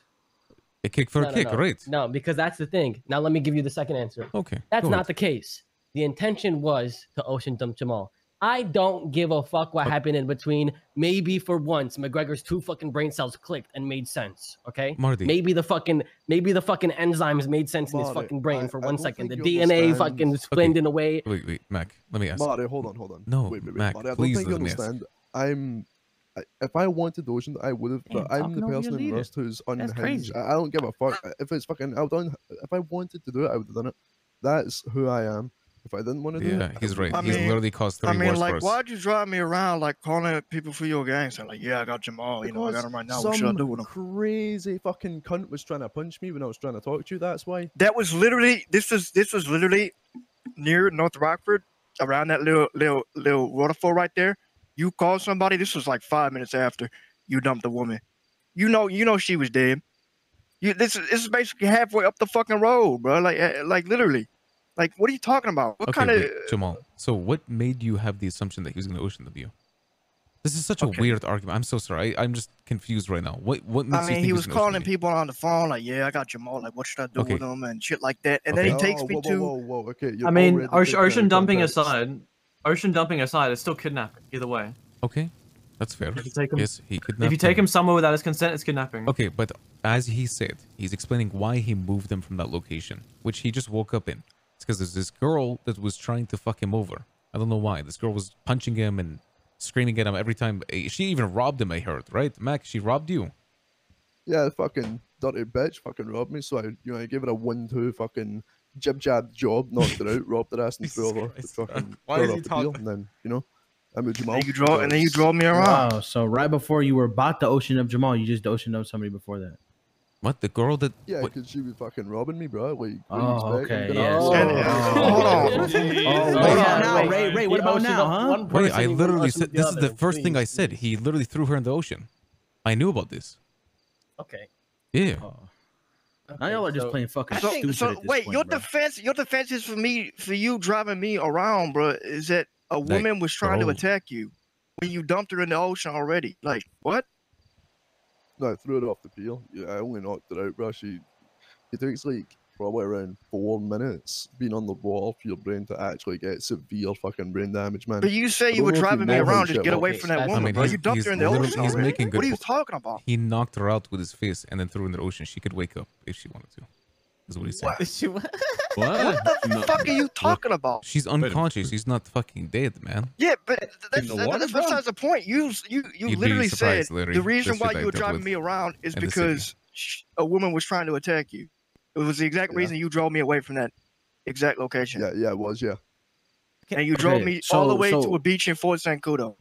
A kick for a kick, right? No, because that's the thing. Now let me give you the second answer. Okay. That's go not ahead. the case. The intention was to ocean dump Jamal. I don't give a fuck what happened in between. Maybe for once, McGregor's 2 fucking brain cells clicked and made sense. Okay, Marty. Maybe the fucking enzymes made sense in his Marty, fucking brain for I 1 don't second. The think you DNA understand. fucking splinted in a way. Wait, Mac. Let me ask. Marty, hold on. No, wait, Mac, Marty, I don't please think you let me ask. understand. If I wanted the ocean, I would have. But I'm the person in Rust who's unhinged. crazy. I don't give a fuck if it's fucking. If I wanted to do it, I would have done it. That's who I am. If I didn't want to do it, Yeah, he's right. I He's mean- literally caused 3 I mean, wars for like, us. why'd you drive me around, like, calling people for your gang? Saying, like, yeah, I got Jamal. You know, I got him right now. What should I do with him? Crazy fucking cunt was trying to punch me when I was trying to talk to you. That's why. That was literally, this was literally near North Rockford, around that little waterfall right there. You called somebody. This was like 5 minutes after you dumped the woman. You know she was dead. This is basically halfway up the fucking road, bro. Like literally. Like, what are you talking about? What Okay, kind of wait, Jamal. So what made you have the assumption that he was going to ocean dump you? This is such a weird argument. I'm so sorry. I'm just confused right now. What makes you I mean, think he was gonna ocean calling dump you? people on the phone, like, yeah, I got Jamal. Like, what should I do Okay. with him and shit like that. And then he takes me to. Whoa, okay. I mean, already taking out ocean of dumping context. aside, it's still kidnapping either way. Okay, that's fair. If you take him, Yes, he if you take him somewhere without his consent, it's kidnapping. Okay, but as he said, he's explaining why he moved them from that location, which he just woke up in. It's because there's this girl that was trying to fuck him over. I don't know why. This girl was punching him and screaming at him every time. She even robbed him, I heard, right? Mac, she robbed you. Yeah, fucking dirty bitch fucking robbed me. So I gave her a 1-2 fucking jib jab job, knocked her out, robbed her ass, and threw her off the fucking Why is off he the deal. talking? And then I moved Jamal. And then you drove me around. Wow. So right before you were about to ocean up Jamal, you just oceaned up somebody before that. What? The girl that... Yeah, because she was fucking robbing me, bro. Like, what do you Oh, expect? okay. I'm Yeah. gonna- Hold on. What about now, Ray? What about now, huh? Wait, I literally said... This is the first thing I said. He literally threw her in the ocean. I knew about this. Okay. Yeah. Now y'all are just playing fucking So, stupid so at this wait, point, your bro. defense is for you driving me around, bro. Is that a woman was trying to girl- attack you when you dumped her in the ocean already? Like what? No, I threw it off the pier. Yeah, I only knocked it out, bro. It takes like probably around 4 minutes being on the water for your brain to actually get severe fucking brain damage, man. But you say I you don't were know if driving me know how around, shit just get away works. from that I woman, mean, bro. You dumped her in the literally- ocean he's already. making What are you good talking about? He knocked her out with his face and then threw her in the ocean. She could wake up if she wanted to. Is what he's saying. What the fuck are you talking about? She's unconscious. She's not fucking dead, man. Yeah, but that's bro? besides the point. You be literally said surprised, Larry, the reason the why shit I you were dealt driving with me around is in the city. because a woman was trying to attack you. It was the exact reason you drove me away from that exact location. Yeah, it was, yeah. And you drove me all the way to a beach in Fort Sancudo.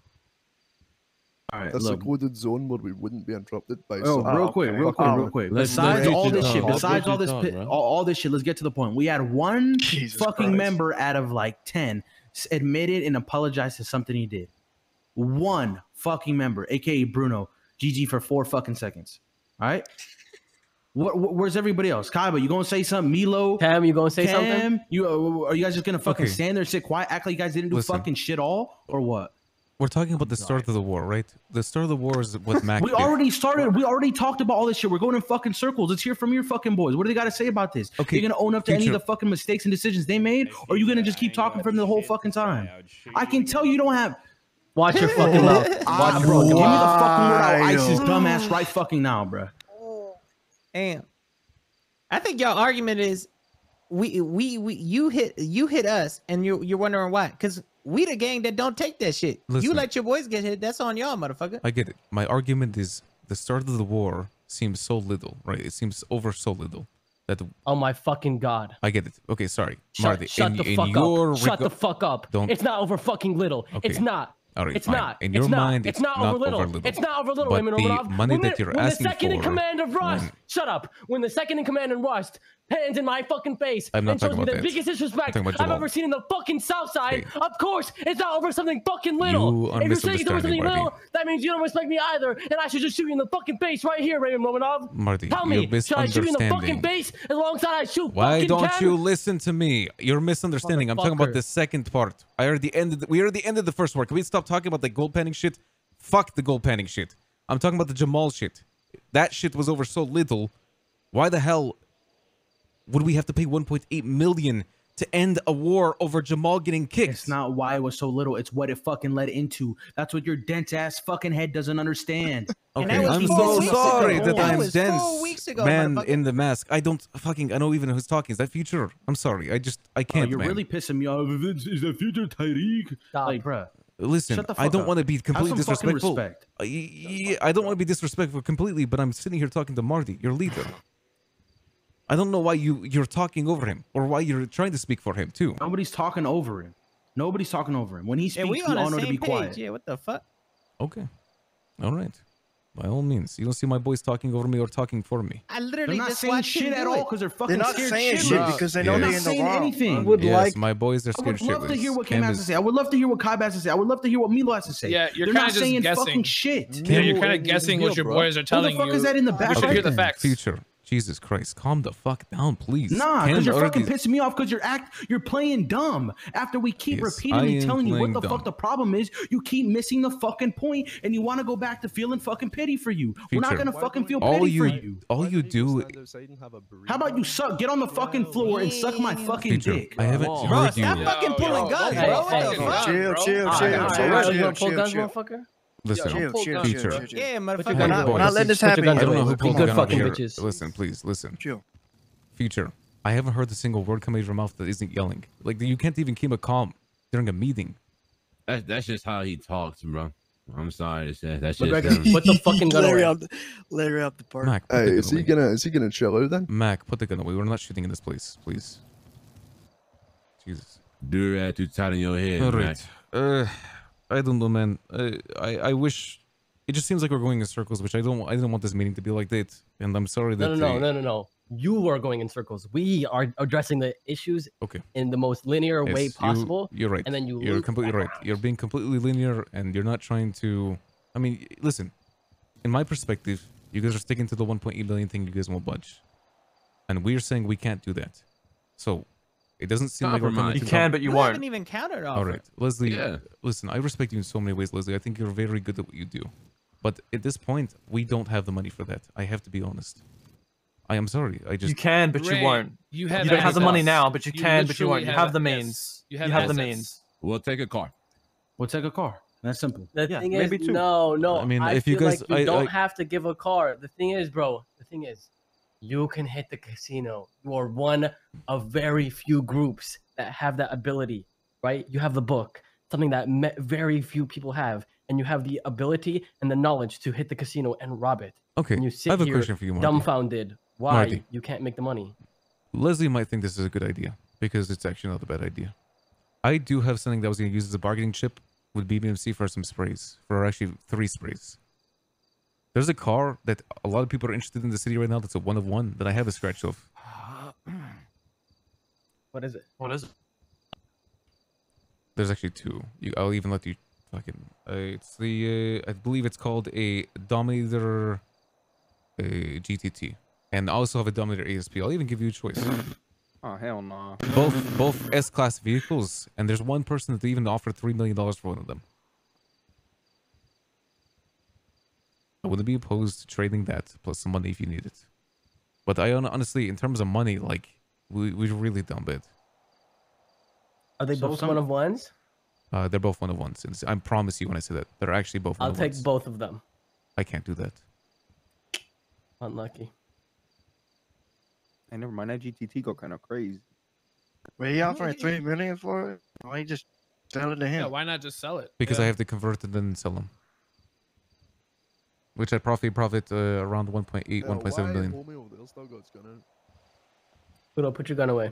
All right, A look. secluded zone where we wouldn't be interrupted by. Oh, some real quick. Besides let's all get this to shit, talk. besides all this, all this shit, let's get to the point. We had one fucking Christ. member out of like 10 admitted and apologized to something he did. One fucking member, aka Bruno, GG for 4 fucking seconds. All right. Where's everybody else? Kaiba, you gonna say something? Milo, Cam, you gonna say Cam, something? Are you guys just gonna fucking Okay. stand there, sit quiet, act like you guys didn't do Listen. fucking shit all, or what? We're talking about the start of the war, right? The start of the war is what Mac We did. already started. We already talked about all this shit. We're going in fucking circles. Let's hear from your fucking boys. What do they got to say about this? Okay, You're gonna own up to any of Future. the fucking mistakes and decisions they made, or are you gonna just keep talking for them the whole fucking time? I can tell you don't have. Watch your fucking mouth. Watch Bro, give me the fucking word out. Why? Ice his dumbass right fucking now, bro. Damn. I think y'all argument is you hit us and you're wondering why. Because we the gang that don't take that shit. You Listen. let your boys get hit. That's on y'all, motherfucker. I get it. My argument is the start of the war seems so little, right? It seems over so little that Oh my fucking god. I get it. Okay, sorry, Shut, Marty. shut in, the in fuck your up. Shut the rega- fuck up. Don't- It's not over fucking little. Okay. It's not. All right, It's fine. not. In It's your not. mind, it's it's not not over little. over little. It's not over little, But Raymond the Romanov. money when that the, you're when the asking second in for, command of Rust, when- shut up. When the second in command of Rust pans in my fucking face I'm not and shows talking me the about that. biggest disrespect I'm talking about I've Jamal. ever seen in the fucking South Side, Okay. of course it's not over something fucking little. You are If you're saying it's over something misunderstanding, Marty. little, that means you don't respect me either, and I should just shoot you in the fucking face right here, Raymond Romanov. Marty, Tell you're me, should I shoot you in the fucking misunderstanding. face alongside I shoot Why fucking don't Ken? you listen to me? You're misunderstanding. I'm talking about Motherfucker. the second part. We already ended the first part. Can we stop talking about the gold panning shit? Fuck the gold panning shit. I'm talking about the Jamal shit. That shit was over so little Why the hell would we have to pay 1.8 million to end a war over Jamal getting kicked? It's not why it was so little. It's what it fucking led into. That's what your dense ass fucking head doesn't understand. Okay, I'm so sorry that I'm dense, man in the mask. I don't know even who's talking. Is that Future? I'm sorry. I can't. You're man. really pissing me off. Is that Future Tyreek? Like, bruh. Listen, I don't want to be completely disrespectful. Respect. I don't want to be disrespectful completely, but I'm sitting here talking to Marty, your leader. I don't know why you're talking over him or why you're trying to speak for him too. Nobody's talking over him. Nobody's talking over him. When he speaks, we all know to be quiet. Yeah, what the fuck? Okay. All right. By all means, you don't see my boys talking over me or talking for me. I literally they're not just saying watched shit him at do all it. because they're fucking They're not scared saying shit. shit because they know they're in the saying wrong. anything. Would Yes, my boys are I would scared love to shitless. hear what Cam has to say. I would love to hear what Kaib has to say. I would love to hear what Milo has to say. Yeah, you're they're kind not of just saying guessing. fucking shit. Yeah, you're kind of guessing what your boys are telling you. Who the fuck is that in the back? You should hear the facts. Future. Jesus Christ, calm the fuck down, please. Nah, Cam because you're already- fucking pissing me off because you're playing dumb. After we keep Yes, repeatedly I am telling you what playing the dumb. fuck the problem is, you keep missing the fucking point and you want to go back to feeling fucking pity for you. We're not Future. gonna fucking feel all pity you, for you. all you do. How about you suck? Get on the fucking floor and suck my fucking Future, dick. I haven't Bro, heard you. stop fucking pulling guns, Hey, bro. What hey, the hey, fuck? Chill, chill, Alright, chill, alright, chill, alright, you chill, gonna pull chill, guns, chill. motherfucker? Listen, Chill, chill, Future. chill, chill. Yeah, Put motherfucker. your We're gun not, away. we're not letting this Put your happen. guns I don't know away. who Be pulled the good gun over fucking here. bitches. Listen, please, listen. Chill. Future, I haven't heard a single word come out of your mouth that isn't yelling. Like, you can't even keep a calm during a meeting. That's just how he talks, bro. I'm sorry to say. That's just McGregor, him. put the fucking gun Larry away. out, Larry out the park. Mac, put Hey, the is he gun away. gonna chill out then? Mac, put the gun away. We're not shooting in this place, please. Jesus. Do your too tight in your head, All man. right. I don't know, man. I wish. It just seems like we're going in circles, which I didn't want this meeting to be like that. And I'm sorry that. No. You are going in circles. We are addressing the issues in the most linear way Yes, possible. You're right. And then You're loop completely back right. around. You're being completely linear, and you're not trying to. I mean, listen. In my perspective, you guys are sticking to the 1.8 million thing. You guys won't budge, and we're saying we can't do that. So it doesn't seem like we're coming You to can, but you We won't. haven't even countered offer. All right, Leslie. Yeah. Listen, I respect you in so many ways, Leslie. I think you're very good at what you do, but at this point, we don't have the money for that. I have to be honest. I am sorry. I just. You can, but Ray, you won't. You don't have the money now, but you can, but you won't. You literally have the yes. means. You You have have the assets. means. We'll take a car. We'll take a car. That's simple. The Yeah, thing maybe is, two. no. I mean, if you feel guys- like you I- don't I- have to give a car. The thing is, bro. The thing is, you can hit the casino. You are one of very few groups that have that ability, right? You have the book, something that very few people have, and you have the ability and the knowledge to hit the casino and rob it. Okay, And you I sit have a here question for you, Marty. dumbfounded. Why Marty. you can't make the money? Leslie might think this is a good idea because it's actually not a bad idea. I do have something that I was going to use as a bargaining chip with BBMC for some sprays, for actually 3 sprays. There's a car that a lot of people are interested in the city right now that's a 1 of 1 that I have a scratch of. What is it? What is it? There's actually 2. I'll even let you fucking. It's the I believe it's called a Dominator GTT, and I also have a Dominator ASP. I'll even give you a choice. Oh hell no. Both S-class vehicles, and there's one person that even offered $3 million for one of them. I wouldn't be opposed to trading that plus some money if you need it. But I honestly, in terms of money, like we really down bad. Are they both one of ones? They're both 1 of 1s. And I promise you when I say that they're actually both. I'll 1 of take 1s. both of them. I can't do that. Unlucky. Hey, never mind. That GTT go kind of crazy. Were you offering $3 million for it? Why you just sell it to him? Yeah, why not just sell it? Because Yeah. I have to convert it and then sell them. Which I profit around 1.8, 1.7 million. Udo, put your gun away.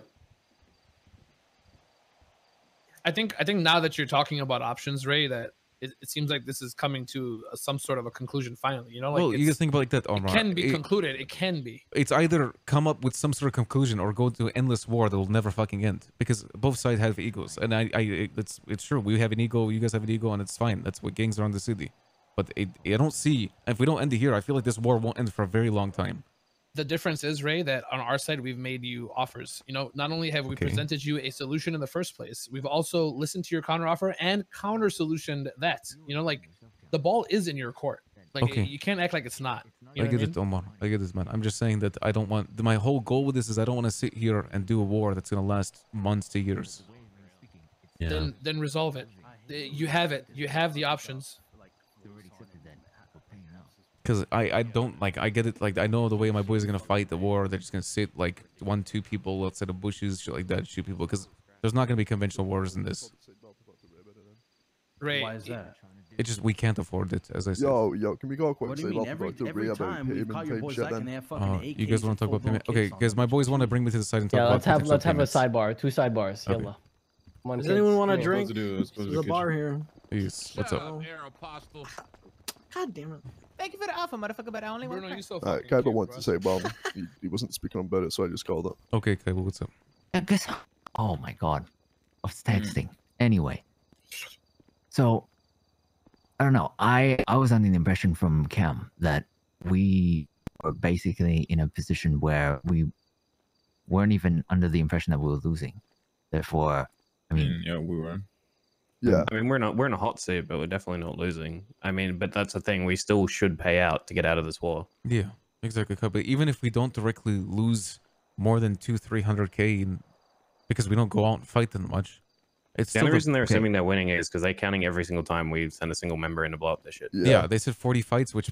I think now that you're talking about options, Ray, that it seems like this is coming to some sort of a conclusion finally. You know, like Well, you just think about it like that, Omar. it can be It- concluded. It can be. It's either come up with some sort of conclusion or go to endless war that will never fucking end. Because both sides have egos, and it's true. We have an ego, you guys have an ego, and it's fine. That's what gangs are in the city. But I don't see, if we don't end it here, I feel like this war won't end for a very long time. The difference is, Ray, that on our side we've made you offers. You know, not only have we presented you a solution in the first place, we've also listened to your counter offer and counter solutioned that. You know, like the ball is in your court. Like Okay. you can't act like it's not. You know I what get I it, Omar. I get it, man. I'm just saying that I don't want. My whole goal with this is I don't want to sit here and do a war that's gonna last months to years. Yeah. Then resolve it. You have it. You have the options. Because I don't like, I get it, like I know the way my boys are gonna fight the war. They're just gonna sit like 1-2 people outside of bushes, shit like that, shoot people. Because there's not gonna be conventional wars in this. Right. Why is that? It just, we can't afford it, as I said. Yo, can we go quick What do you say mean? about Every about time we've payment caught your type boys shit lacking, then? they have fucking You guys want to talk about payment? Okay, on guys, my boys want to bring me to the side and talk Yeah, about let's have potential a payments. sidebar. 2 sidebars. Okay. Yalla. Come on, Does kids. anyone want a Come here. drink? to do this. There's a bar here. Peace. What's up? God damn it. Thank you for the offer, motherfucker, but I only want Bruno, you so Alright, fucking Kaiba cute, wants bro. to say bomb. He wasn't speaking about it, so I just called it. Okay, Kaiba, what's up? Yeah, guess. Oh my god. I was texting. Anyway. So I don't know. I was under the impression from Cam that we were basically in a position where we weren't even under the impression that we were losing. Therefore, I mean, yeah, we were. Yeah. I mean, we're in a hot seat, but we're definitely not losing. I mean, but that's the thing. We still should pay out to get out of this war. Yeah, exactly, Kaiba. Even if we don't directly lose more than 200-300K, because we don't go out and fight them much, it's The still only reason they're okay. assuming they're winning is because they're counting every single time we send a single member in to blow up this shit. Yeah, they said 40 fights, which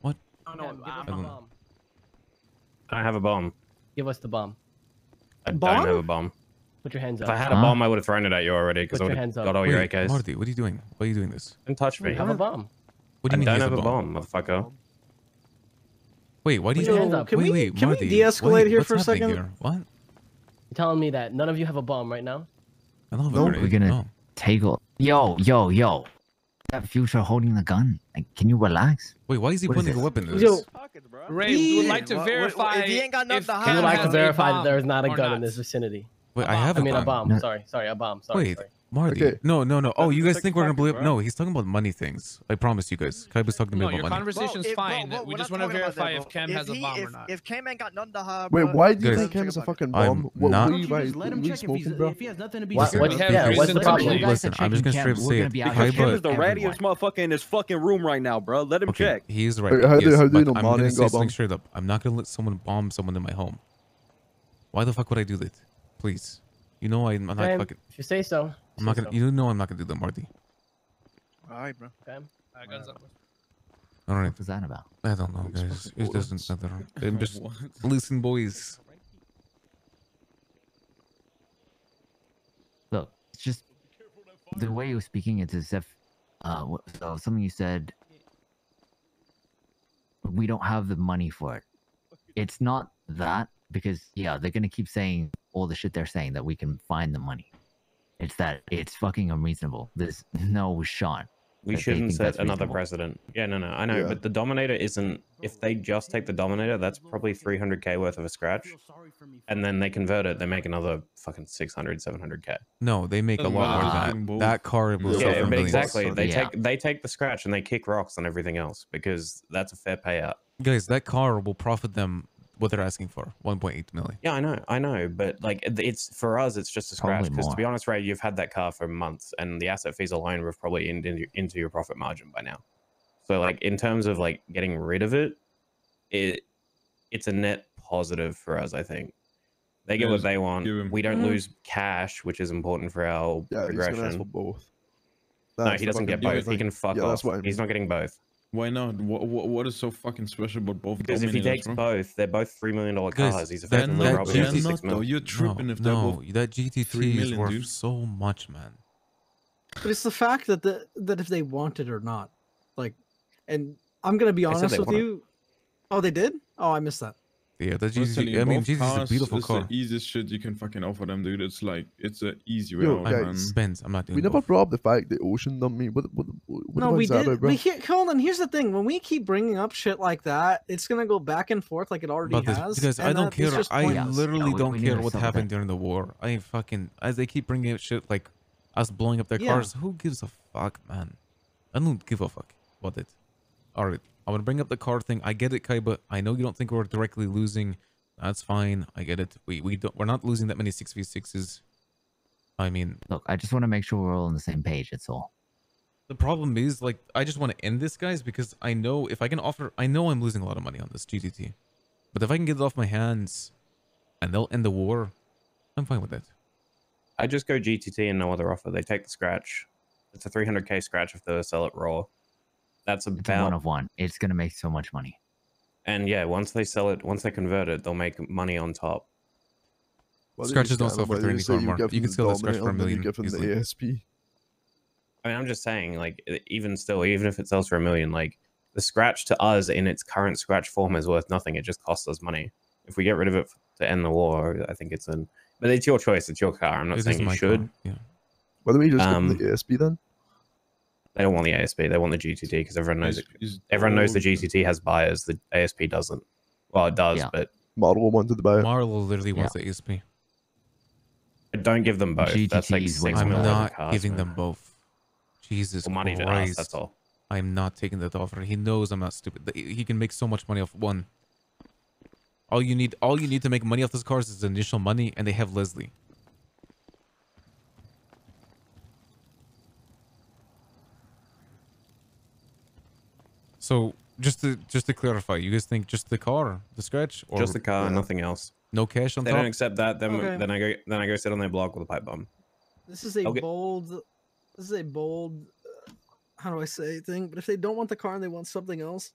what? Oh, no, give us the don't- bomb. I don't have a bomb. Give us the bomb. I don't have a bomb. Put your hands up. If I had a bomb, I would have thrown it at you already because Put I your would hands have up. got all your Wait, AKs. Marty, what are you doing? Why are you doing this? Don't touch me. You have a bomb. What do you mean I he don't has have a bomb, motherfucker. Wait, why do you? Put your hands up. Wait, Can we- wait, can we Marty, de-escalate wait, here what's for a happening second? Here? What? You're telling me that none of you have a bomb right now? I don't have a no, grenade. we're gonna No. take all. Yo. That future holding the gun. Like, can you relax? Wait, why is he What is pointing a this? weapon? To Yo, this? Ray, we would like to verify if he ain't got nothing to we hide, would like to has a verify that bomb there is not a or gun not. in this vicinity. Wait, I have I mean, a gun. bomb. No. Sorry, a bomb. Sorry, Wait, sorry. Marty. Okay. No. Oh, you guys check think the we're gonna pocket, believe? right? No, he's talking about money things. I promise you guys. Kaiba's talking to me No, about your money. conversation's Bro, fine. bro, We we're just not want to talking about verify that, if bro. Cam has a bomb or if, not. If Cam ain't got nothing to hide, Wait, bro, why do you Guys, think Cam has a check about fucking I'm bomb? What not- were you Don't you just guys let him weed check smoking, bro? if he has nothing to be What- scared what- of. yeah, what's the Listen, problem? you guys are Listen, I'm just checking gonna straight Cam. up We're say gonna it. be out Hey, here Cam checking is the everyone. rattiest motherfucker in his fucking room right now, bro. Let him Okay, check. he is right. Wait, how do yes, you but know I'm Marty gonna ain't say got something bomb? straight up. I'm not gonna let someone bomb someone in my home. Why the fuck would I do that? Please, you know I'm not Okay, fucking. if you say so. I'm not gonna. You know I'm not gonna do that, Marty. All right, bro. Okay. Guns up. All right. What was that about? I don't know, guys. It doesn't matter. I'm just What? listen, boys. Look, it's just the way you were speaking. It's as if, so something you said. We don't have the money for it. It's not that, because yeah, they're gonna keep saying all the shit they're saying that we can find the money. It's that it's fucking unreasonable. There's no shot. We that they shouldn't think set that's another reasonable. precedent. Yeah, no, I know, Yeah. but the Dominator isn't. If they just take the Dominator, that's probably 300k worth of a scratch, and then they convert it, they make another fucking 600, 700k. No, they make a Doesn't lot more matter, than both. that. That car will sell Yeah, for but millions. exactly. They Yeah. take the scratch and they kick rocks on everything else because that's a fair payout. Guys, that car will profit them what they're asking for, 1.8 million. Yeah, I know, but like it's for us, it's just a scratch. Probably Because to more. be honest, Ray, you've had that car for months, and the asset fees alone were probably into your profit margin by now. So like in terms of like getting rid of it, it's a net positive for us. I think they get Yeah, what they want. give him- We don't lose cash, which is important for our Yeah, he's gonna ask for progression. both. No, That's he the doesn't get fucking both. He thing. can fuck Yeah, off. that's what I He's mean. not getting both. Why not? What is so fucking special about both? Because if he Dominators, takes bro? both, they're both $3 million Guys, cars. He's that- effectively that robbing they're us for not, 6 though. million. You're tripping if they're No, both that 3 GT3 is million, worth dude. so much, man. But it's the fact that that if they want it or not, like, and I'm gonna be They said honest they with want it. you. Oh, they did? Oh, I missed that. Yeah, that I'm telling GT3. you, I mean, both GT3 is a cars beautiful is car. the easiest shit you can fucking offer them, dude. It's like it's an easy way Yo, out, guys, man. Benz, I'm not doing We never both. brought up the fact that Ocean dumped me. What No, the we fuck's that did. about, bro? But here, hold on. Here's the thing: when we keep bringing up shit like that, it's gonna go back and forth like it already About this, has. because I and don't that is care. just I pointless. literally Yeah, don't we need care to what stop happened that. during the war. I fucking, as they keep bringing up shit like us blowing up their Yeah. cars. Who gives a fuck, man? I don't give a fuck about it. All right, I'm gonna bring up the car thing. I get it, Kaiba. I know you don't think we're directly losing. That's fine. I get it. We're not losing that many 6v6s. I mean, Look, I just want to make sure we're all on the same page. That's all. The problem is, like, I just want to end this, guys, because I know if I can offer, I know I'm losing a lot of money on this GTT, but if I can get it off my hands, and they'll end the war, I'm fine with that. I just go GTT and no other offer. They take the scratch. It's a 300k scratch if they sell it raw. That's It's a about 1 of 1. It's gonna make so much money. And yeah, once they sell it, once they convert it, they'll make money on top. Why don't Scratches you don't scam sell them? for Why don't 30 you say car you mark. give You them can the sell that scratch dominant for a and then you million give them easily. the ASP? I mean, I'm just saying, like, even still, even if it sells for $1 million, like, the scratch to us in its current scratch form is worth nothing. It just costs us money. If we get rid of it to end the war, I think it's an. But it's your choice. It's your car. I'm not It saying is you my should. car, yeah. Why don't we just give them the ASP then? They don't want the ASP. They want the GTT because everyone knows it. Everyone knows the GTT has buyers. The ASP doesn't. Well, it does, but Marlo wanted to buy it. Marlo literally wants the ASP. don't give them both. That's like GTT is way 6 I'm mil not over cars, giving man. them both. Jesus Well, money to us, Christ. that's all. I'm not taking that offer. He knows I'm not stupid. He can make so much money off one. All you need to make money off those cars is the initial money, and they have Leslie. So just to clarify, you guys think just the car, the scratch, or Just the car, nothing else. No cash on They top? don't accept that. Then Okay. then I go sit on their block with a pipe bomb. This is a Okay. bold. This is a bold. How do I say thing? But if they don't want the car and they want something else,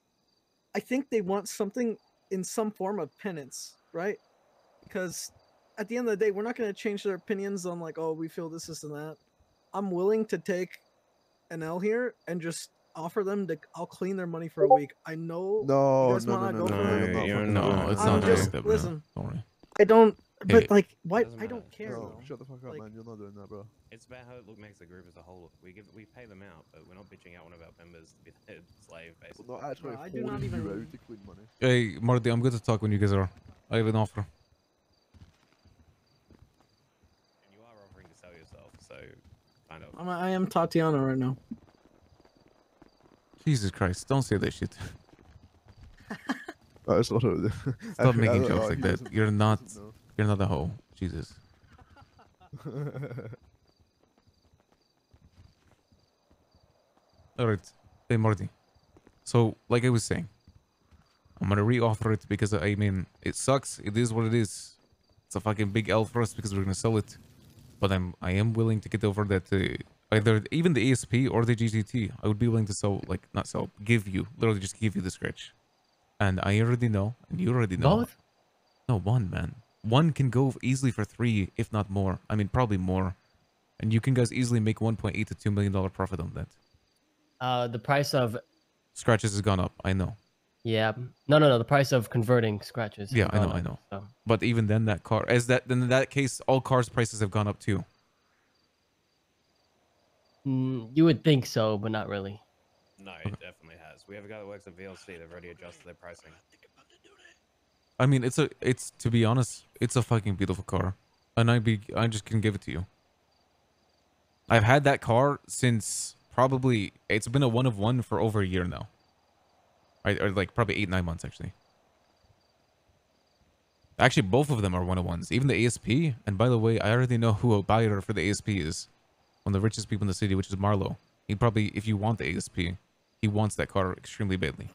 I think they want something in some form of penance, right? Because at the end of the day, we're not going to change their opinions on like, oh, we feel this and that. I'm willing to take an L here and just offer them to. I'll clean their money for a week. I know. No, you guys no, might no, not no, go no, for no, it. no, No, no, it's I'm not just that, listen. Don't worry. I don't. But Hey, like, why? Doesn't I matter. don't care. No, though. shut the fuck up, man. You're not doing that, bro. It's about how it makes the group as a whole. We pay them out, but we're not bitching out one of our members to be their slave, basically. Well, not actually No, I do not holding you even- out to clean money. Hey, Marty, I'm good to talk when you guys are. I have an offer. And you are offering to sell yourself, so kind of. I am Tatiana right now. Jesus Christ, don't say that shit. That's not how Stop making I- jokes he like that. doesn't- You're he not doesn't know. you're not a hoe. Jesus. Alright. Hey Marty. So like I was saying, I'm gonna re-offer it because I mean it sucks. It is what it is. It's a fucking big L for us because we're gonna sell it. But I am willing to get over that either even the ASP or the GTT. I would be willing to sell, like not sell, give you, literally just give you the scratch. And I already know, and you already know. Both? No, one, man. One can go easily for 3, if not more. I mean, probably more. And you can guys easily make 1.8 to $2 million profit on that. The price of Scratches has gone up, I know. yeah, no, the price of converting scratches. Yeah, have I know, gone I up, know. so. But even then, that car, then in that case, all cars' prices have gone up too. You would think so, but not really. No, it definitely has. We have a guy that works at VLC. They've already adjusted their pricing. I mean, it's to be honest, it's a fucking beautiful car, and I just can give it to you. I've had that car since probably it's been a 1 of 1 for over a year now. Or like probably 8-9 months actually. Actually, both of them are 1 of 1s. Even the ASP, and by the way, I already know who a buyer for the ASP is. One of the richest people in the city, which is Marlo. He probably, if you want the ASP, he wants that car extremely badly.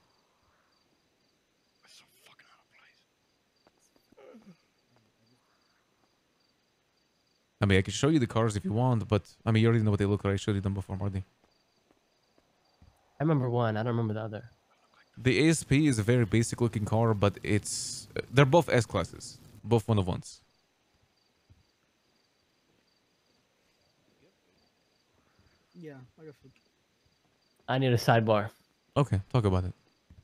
I mean, I can show you the cars if you want, but I mean, you already know what they look like. I showed you them before, Marty. I remember one. I don't remember the other. The ASP is a very basic looking car, but they're both S classes, both 1 of 1s. Yeah, I got food. I need a sidebar. Okay, talk about it.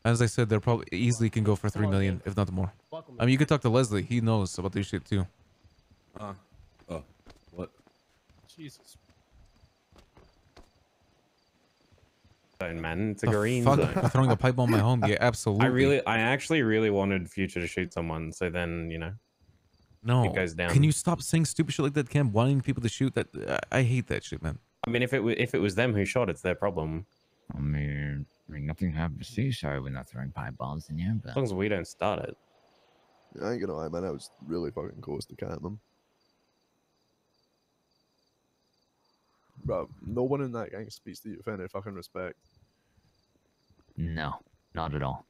As I said, they're probably easily can go for 3 million, if not more. I mean, you could talk to Leslie. He knows about this shit too. What? Jesus. Zone, man. It's a The green fuck? zone. You're throwing a pipe on my home? Yeah, absolutely. I actually really wanted Future to shoot someone, so then, No. it goes down. Can you stop saying stupid shit like that, Cam? Wanting people to shoot that? I hate that shit, man. I mean, if it was them who shot, it's their problem. I mean, nothing happens to you. Sorry, we're not throwing pipe bombs in here, but As long as we don't start it. I ain't gonna lie, man. I was really fucking close to catting them. Bro, no one in that gang speaks to you with any fucking respect. No, not at all.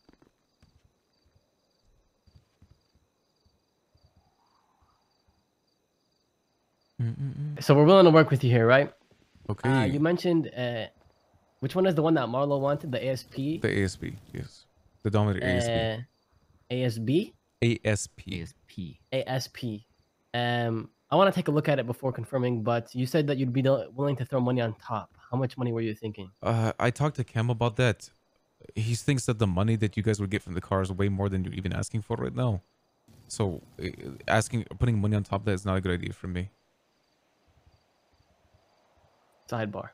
So we're willing to work with you here, right? Okay. You mentioned which one is the one that Marlo wanted? The ASP. The ASP, yes. The Dominator ASP. ASB. ASP. ASP. I want to take a look at it before confirming, but you said that you'd be willing to throw money on top. How much money were you thinking? I talked to Cam about that. He thinks that the money that you guys would get from the car is way more than you're even asking for right now. So putting money on top of that is not a good idea for me. Sidebar.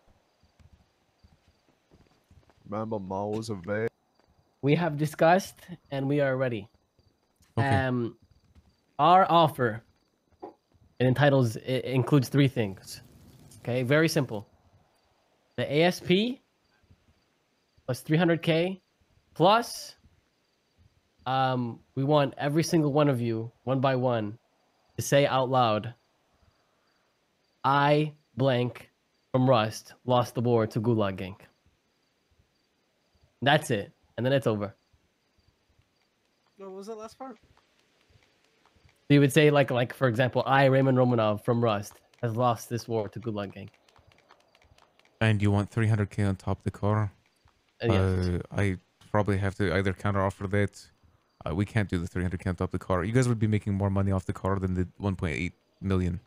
Remember, Miles of Bay. We have discussed and we are ready. Okay. Our offer it includes 3 things. Okay, very simple. The ASP plus 300K plus we want every single one of you, one by one, to say out loud, I blank from Rust lost the war to Gulag Gang. That's it. And then it's over. What was that last part? So you would say like for example, I, Raymond Romanov from Rust, has lost this war to Gulag Gang. And you want 300K on top of the car? Yes. I probably have to either counteroffer that. We can't do the 300K on top of the car. You guys would be making more money off the car than the 1.8 million.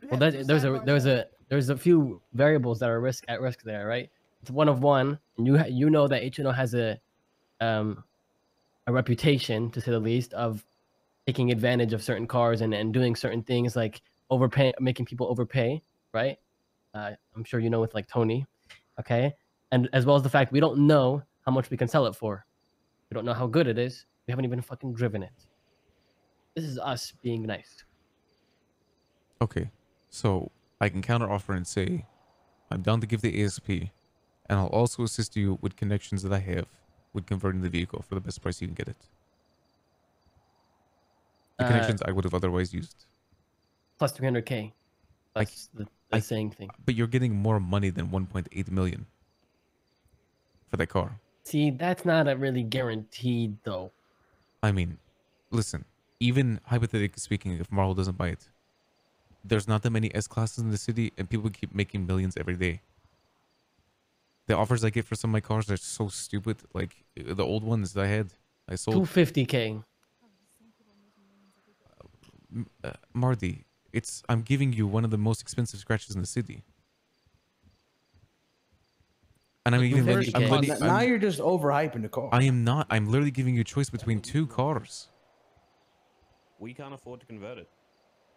Well, there's a few variables that are at risk there, right? It's one of one. You know that H&O has a reputation, to say the least, of taking advantage of certain cars and doing certain things like making people overpay, right? I'm sure you know with like Tony, okay? And as well as the fact we don't know how much we can sell it for. We don't know how good it is. We haven't even fucking driven it. This is us being nice. Okay, so I can counteroffer and say, I'm down to give the ASP, and I'll also assist you with connections that I have with converting the vehicle for the best price you can get it. The connections I would have otherwise used. Plus 300K. That's the saying thing. But you're getting more money than 1.8 million for that car. See, that's not a really guaranteed though. I mean, listen, even hypothetically speaking, if Marl doesn't buy it, there's not that many S-classes in the city and people keep making millions every day. The offers I get for some of my cars are so stupid. Like the old ones that I sold 250K. Marty, I'm giving you one of the most expensive scratches in the city. And Now you're just overhyping the car. I am not. I'm literally giving you a choice between 2 cars. We can't afford to convert it.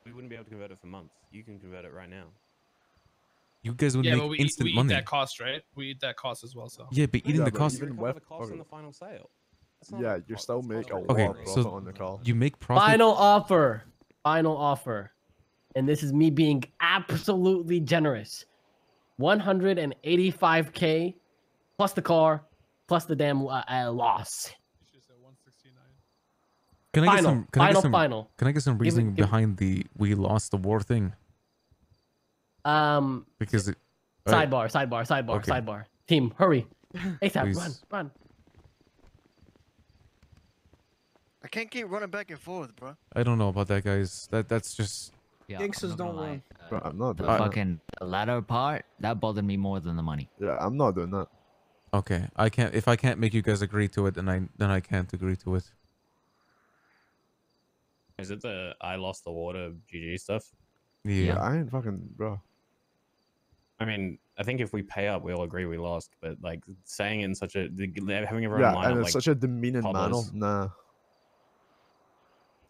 We wouldn't be able to convert it for months. You can convert it right now. You guys would make but instant we money. eat that cost, right? We eat that cost as well. So Yeah, but eating the cost. Even the cost on the final sale. Yeah, you still make a lot Okay, of profit so on the car. you make profit. Final offer. And this is me being absolutely generous. 185K plus the car plus the damn loss. Can I get some? Can I get some? Final. Can I get some reasoning behind the "we lost the war" thing? Because sidebar. Team, hurry! ASAP, Please. run! I can't keep running back and forth, bro. I don't know about that, guys. That's just. Yeah, Gangsters don't run. Bro, I'm not The doing that. fucking latter part that bothered me more than the money. Yeah, I'm not doing that. Okay, I can't. If I can't make you guys agree to it, then I can't agree to it. Is it the I lost the water GG stuff? Yeah. I ain't fucking, bro. I mean, I think if we pay up, we'll agree we lost. But like saying it in such a having everyone Yeah, line and up it's like such a demeaning manner. toddlers. Nah.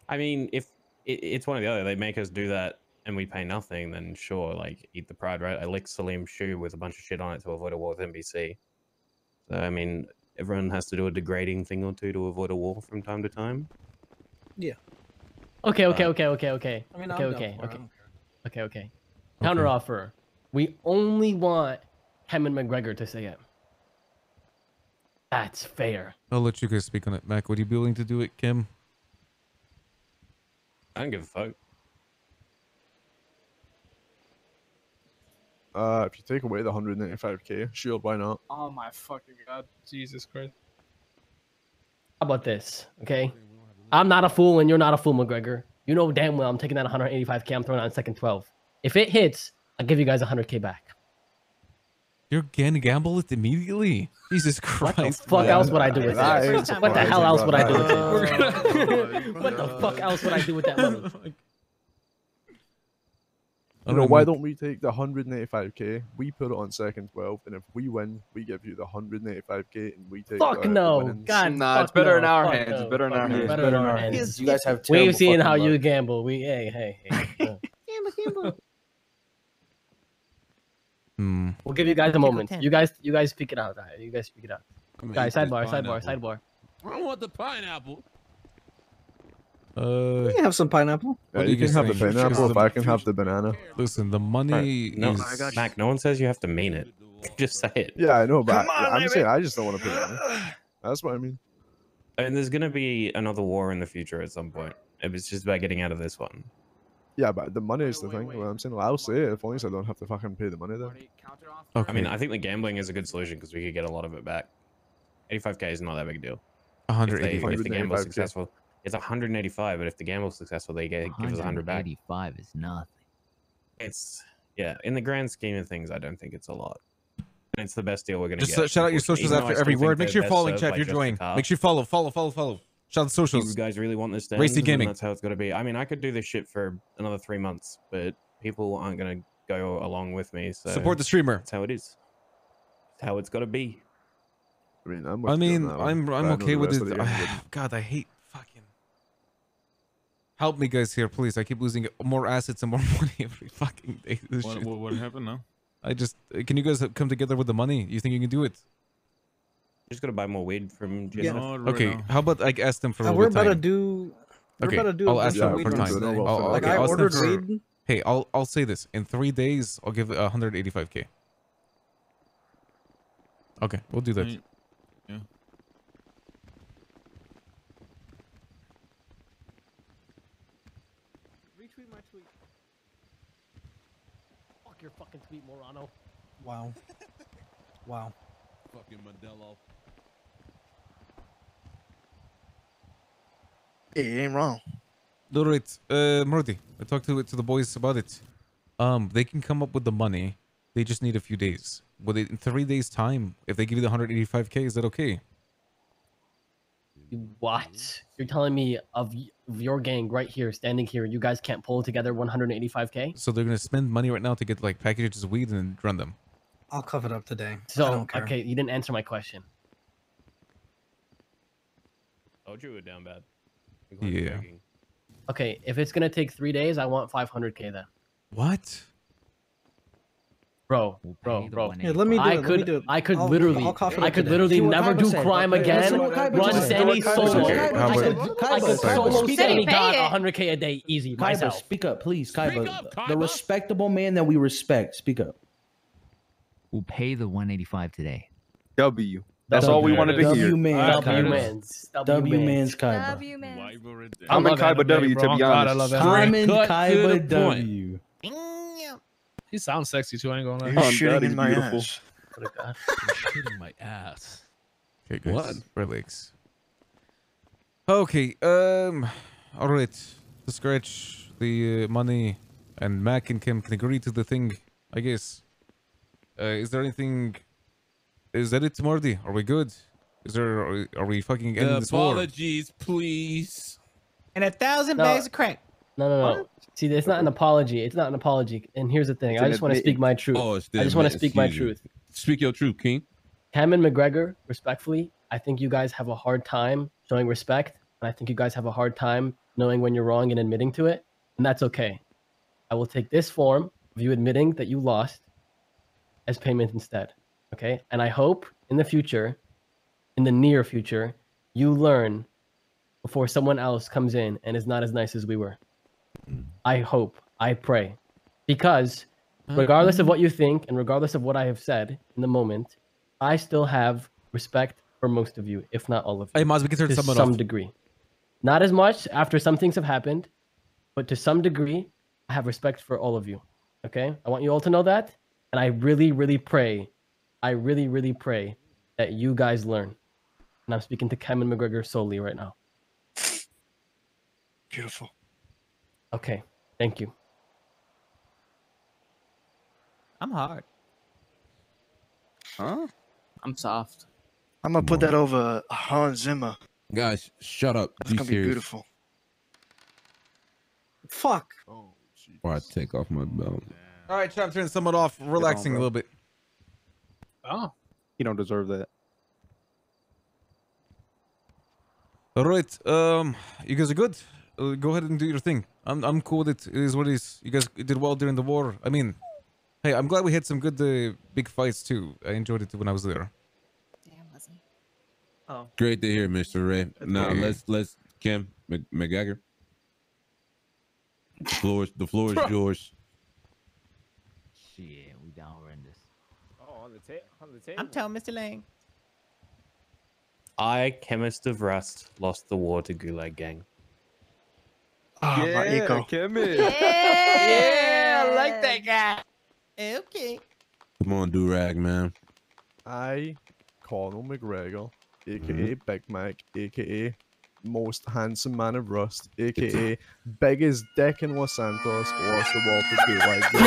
I mean, if it's one or the other, they make us do that and we pay nothing, then sure, like eat the pride, right? I licked Salim's shoe with a bunch of shit on it to avoid a war with NBC. So I mean, everyone has to do a degrading thing or two to avoid a war from time to time. Yeah. Okay. I mean, I'm Okay. down for it, I don't Okay. Counter offer. We only want Hammond McGregor to say it. That's fair. I'll let you guys speak on it. Mac, would you be willing to do it, Kim? I don't give a fuck. If you take away the 195k, sure, why not? Oh my fucking god, Jesus Christ! How about this? Okay, I'm not a fool, and you're not a fool, McGregor. You know damn well I'm taking that 185k. I'm throwing it on second 12. If it hits, I'll give you guys 100k back. You're gonna gamble it immediately? Jesus Christ! What the fuck else would I do with it? What the hell else would I do with it? What the fuck else would I do with that money? You know, why don't we take the 185k? We put it on second 12, and if we win, we give you the 185k, and we take. Fuck the no! winnings. God, Nah, it's fuck better no, in our fuck hands. no, It's better in fuck our no, hands. better Better in in our our hands. hands. You guys have We've terrible seen how fucking you luck. gamble. Hey. We'll give you guys a moment. You guys speak it out. Right? You guys speak it out. Guys, sidebar. I want the pineapple. You can have some pineapple. Yeah, you can have the pineapple if I can have the banana. Listen, the money No, is... Mac, no one says you have to mean it. Just say it. Yeah, I know, but I'm saying I just don't want to put it in. That's what I mean. And there's gonna be another war in the future at some point. It's just about getting out of this one. Yeah, but the money is the thing. Well, I'm saying, I'll say it if long as I don't have to fucking pay the money then. I mean, I think the gambling is a good solution because we could get a lot of it back. 85k is not that big a deal. 185. If the gamble's 185K. successful, it's 185. But if the gamble's successful, they give us 100 back. 185 is nothing. It's in the grand scheme of things, I don't think it's a lot. And it's the best deal we're gonna Just get. shout out your socials Even though I after still every think word. Make they're sure you're best following, served chat. by If you're just joining, the car. make sure you follow. Shout out the socials. You guys really want this done? Racy then Gaming. That's how it's gonna be. I mean, I could do this shit for another 3 months, but people aren't gonna go along with me. So Support the streamer. That's how it is. It's how it's gotta be. I mean, I'm okay with it. God, I hate fucking. Help me, guys, here, please. I keep losing more assets and more money every fucking day. This shit. What happened now? Can you guys come together with the money? You think you can do it? Just gotta buy more weed from. Yeah. Okay, how about I ask them for a We're little bit about to time? do. We're Okay, about to do I'll a ask bunch of them weed for runs time. today. Like I I'll ask them ordered for- weed. Hey, I'll say this. In 3 days, I'll give 185k. Okay, we'll do that. Yeah. Retweet my tweet. Fuck your fucking tweet, Morano. Wow. Wow. Fucking Modelo. Hey, you ain't wrong. All right, Murdy, I talked to the boys about it. They can come up with the money. They just need a few days. Would it in 3 days' time? If they give you the 185k, is that okay? What? You're telling me of your gang right here, standing here, you guys can't pull together 185k? So they're gonna spend money right now to get like packages of weed and run them. I'll cough it up today. I So, don't care. okay, you didn't answer my question. Told you it down bad. Yeah. Okay, if it's gonna take 3 days, I want 500k then. What? Bro. Yeah, let me do I it. Let me could, do it. I could I'll literally, cough it I up could today. literally See what never Kaiba do said. crime Okay, again. listen what Kaiba Run just said. any Kaiba solo. said. How I could, about- I could Kaiba, solo speak any up. god 100k a day easy Kaiba, myself. speak up, please. Kaiba, up, the Kaiba. respectable man that we respect. Speak up. We'll pay the 185 today. W. That's all we wanted to W hear. man, W Kaiba. mans. W man's Kaiba. W man. I'm a Kaiba W, to be honest. Simon Cut to Kaiba the point. W. He sounds sexy too. I ain't gonna lie. You're Oh, shooting God, in he's my beautiful. ass. Oh, Shitting my ass. Okay, guys. What? Relax. Okay. All right. To scratch the money, and Mac and Kim can agree to the thing. I guess. Is there anything? Is that it, Morty? Are we good? Is there? Are we fucking ending this war? Apologies, please. And 1,000 No. bags of crack. No. See, it's not an apology. It's not an apology. And here's the thing. It's I an just want to speak my truth. Oh, it's I just want to admittance, speak my excuse you. truth. Speak your truth, King. Cam and McGregor, respectfully, I think you guys have a hard time showing respect. And I think you guys have a hard time knowing when you're wrong and admitting to it. And that's okay. I will take this form of you admitting that you lost as payment instead. Okay? And I hope in the future, in the near future, you learn before someone else comes in and is not as nice as we were. I hope. I pray. Because regardless of what you think and regardless of what I have said in the moment, I still have respect for most of you, if not all of you. Hey, Maz, we can turn to someone some off. degree. Not as much after some things have happened, but to some degree, I have respect for all of you. Okay? I want you all to know that. And I really, really pray, that you guys learn. And I'm speaking to Cameron McGregor solely right now. Beautiful. Okay, thank you. I'm hard. Huh? I'm soft. I'm gonna put that over Hans Zimmer. Guys, shut up. That's Be gonna be serious. beautiful. Fuck. Before I take off my belt. All right, trying to turn someone off, relaxing a bro. little bit. Oh. He don't deserve that. All right, you guys are good. Go ahead and do your thing. I'm cool with it. It is what it is. You guys did well during the war. I mean, hey, I'm glad we had some good big fights too. I enjoyed it when I was there. Oh. Great to hear, Mr. Ray. Now great. let's Kim McGregor. The floor is yours. Shit, we down horrendous. Oh, on the table. I'm telling Mr. Lang. I, Chemist of Rust, lost the war to Gulag Gang. Ah, my ego. Yeah, I like that guy. Okay. Come on, Durag, man. I, Conor McGregor, aka Big Mac, aka most handsome man of Rust, aka biggest dick in Los Santos, lost the wall to Gulag Gang.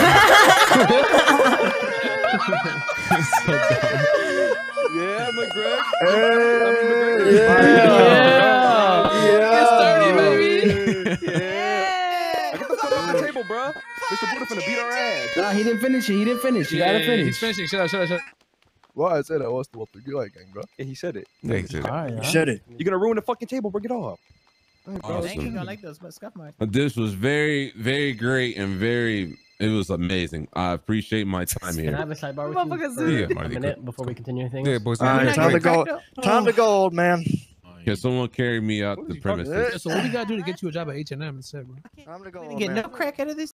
Yeah, McGregor. Yeah. Get the fuck off the table, bro. Mr. Buddha finna beat our ass. Nah, he didn't finish it. He didn't finish. You gotta finish. He's finishing. Shut up. What I said, I lost the wall to Gulag Gang, bro. Yeah, he said it. Yeah, he said it. You said it. You're gonna ruin the fucking table, bro. Get off. Thank you. I like those scuff marks. This was very, very great and it was amazing. I appreciate my time Can I here. have a sidebar with you for Yeah, a Marty, minute before we continue anything? Yeah, boys. All right, time to go. Time to go, old man. Can someone carry me out the premises? So what we gotta do to get you a job at H&M instead, bro? Time to go, We old get man. no crack out of this.